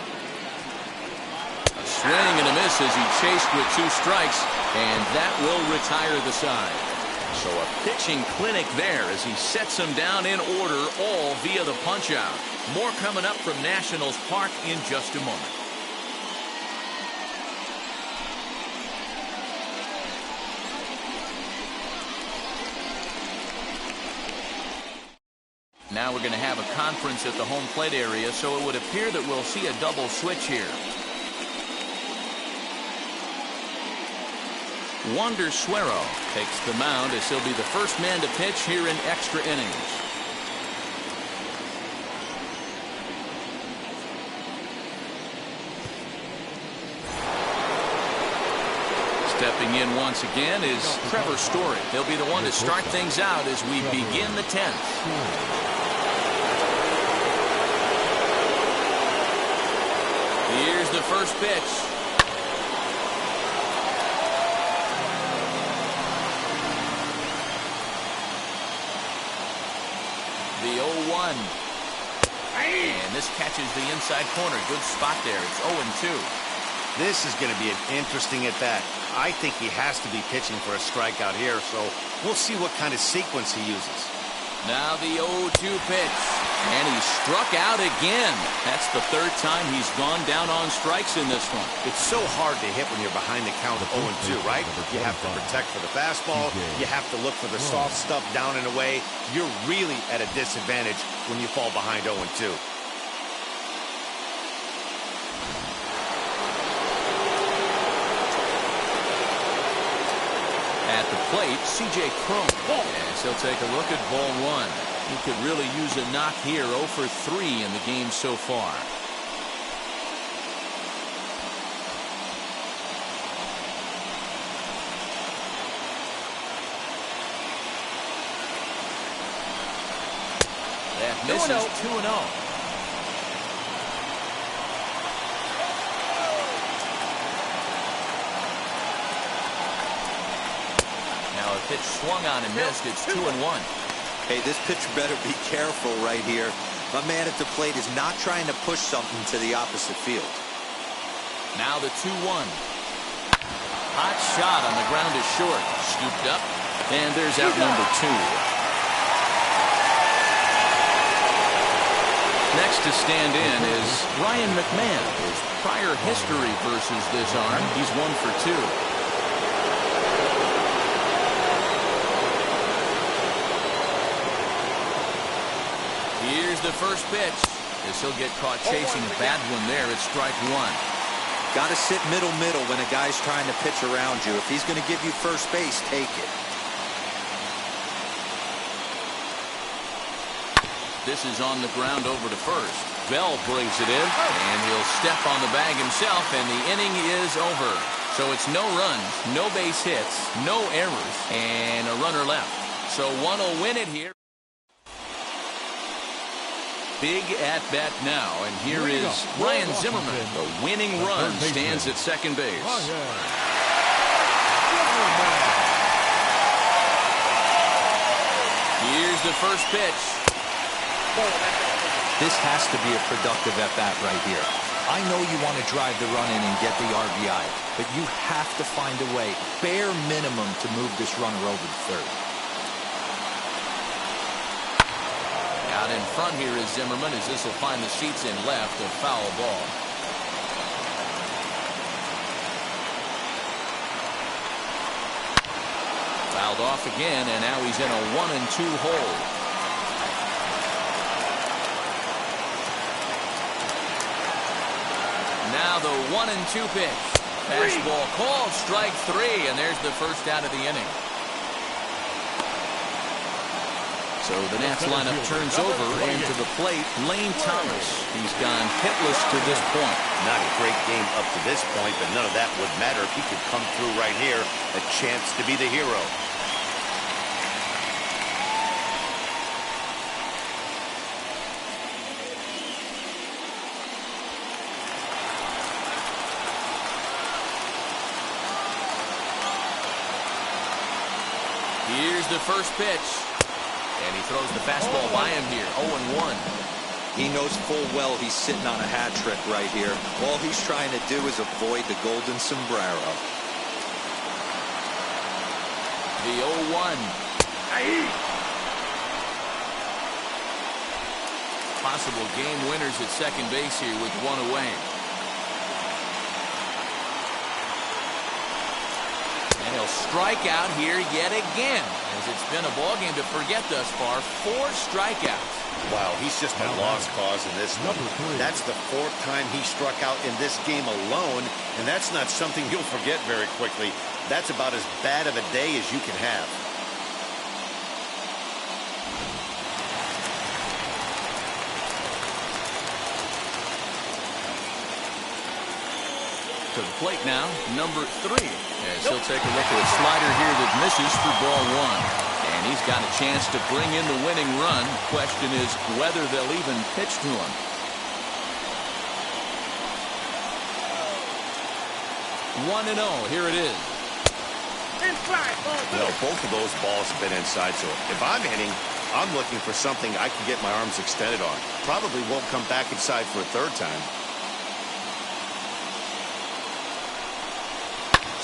A swing and a miss as he chased with 2 strikes, and that will retire the side. So a pitching clinic there as he sets them down in order, all via the punch-out. More coming up from Nationals Park in just a moment. Now we're going to have a conference at the home plate area, so it would appear that we'll see a double switch here. Wander Suero takes the mound as he'll be the first man to pitch here in extra innings. Stepping in once again is Trevor Story. He'll be the one to start things out as we begin the 10th. Here's the first pitch. The 0-1. And this catches the inside corner. Good spot there. It's 0-2. This is going to be an interesting at bat. I think he has to be pitching for a strikeout here, so we'll see what kind of sequence he uses. Now the 0-2 pitch. And he struck out again. That's the third time he's gone down on strikes in this one. It's so hard to hit when you're behind the count of 0-2, right? You have to protect for the fastball. You have to look for the soft stuff down and away. You're really at a disadvantage when you fall behind 0-2. At the plate, C.J. Cron. As he'll take a look at ball one. He could really use a knock here. 0 for 3 in the game so far. That misses 2-0. Now a pitch swung on and missed. It's 2-1. Hey, this pitcher better be careful right here. My man at the plate is not trying to push something to the opposite field. Now the 2-1. Hot shot on the ground is short. Scooped up. And there's out number 2. Next to stand in is Ryan McMahon. His prior history versus this arm, he's 1 for 2. Here's the first pitch. As he'll get caught chasing a bad one there. It's strike 1. Got to sit middle when a guy's trying to pitch around you. If he's going to give you first base, take it. This is on the ground over to first. Bell brings it in, and he'll step on the bag himself, and the inning is over. So it's no runs, no base hits, no errors, and a runner left. So one will win it here. Big at bat now, and here is Ryan Zimmerman. The winning run stands at second base. Here's the first pitch. This has to be a productive at bat right here. I know you want to drive the run in and get the RBI, but you have to find a way, bare minimum, to move this runner over to third. Out in front here is Zimmerman, as this will find the seats in left. A foul ball. Fouled off again, and now he's in a 1-2 hole. Now the 1-2 pitch. Fastball called, strike 3, and there's the first out of the inning. So the Nats lineup turns over, and to the plate, Lane Thomas. He's gone hitless to this point. Not a great game up to this point, but none of that would matter if he could come through right here. A chance to be the hero. Here's the first pitch. And he throws the fastball by him here. 0-1. He knows full well he's sitting on a hat trick right here. All he's trying to do is avoid the golden sombrero. The 0-1. Possible game winners at second base here with one away. And he'll strike out here yet again, as it's been a ball game to forget thus far. 4 strikeouts. Wow, he's just a lost cause in this one. That's the 4th time he struck out in this game alone, and that's not something you'll forget very quickly. That's about as bad of a day as you can have. To the plate now, number 3. As he'll take a look at a slider here that misses for ball 1. And he's got a chance to bring in the winning run. Question is whether they'll even pitch to him. 1-0. Here it is. Well, both of those balls have been inside, so if I'm hitting, I'm looking for something I can get my arms extended on. Probably won't come back inside for a third time.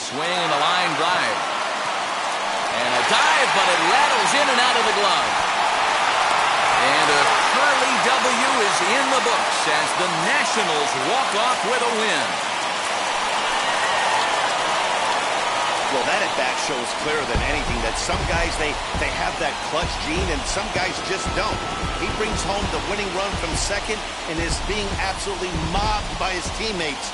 Swing and a line drive. And a dive, but it rattles in and out of the glove. And a Curly W is in the books as the Nationals walk off with a win. Well, that at-bat shows clearer than anything that some guys, they have that clutch gene, and some guys just don't. He brings home the winning run from second and is being absolutely mobbed by his teammates.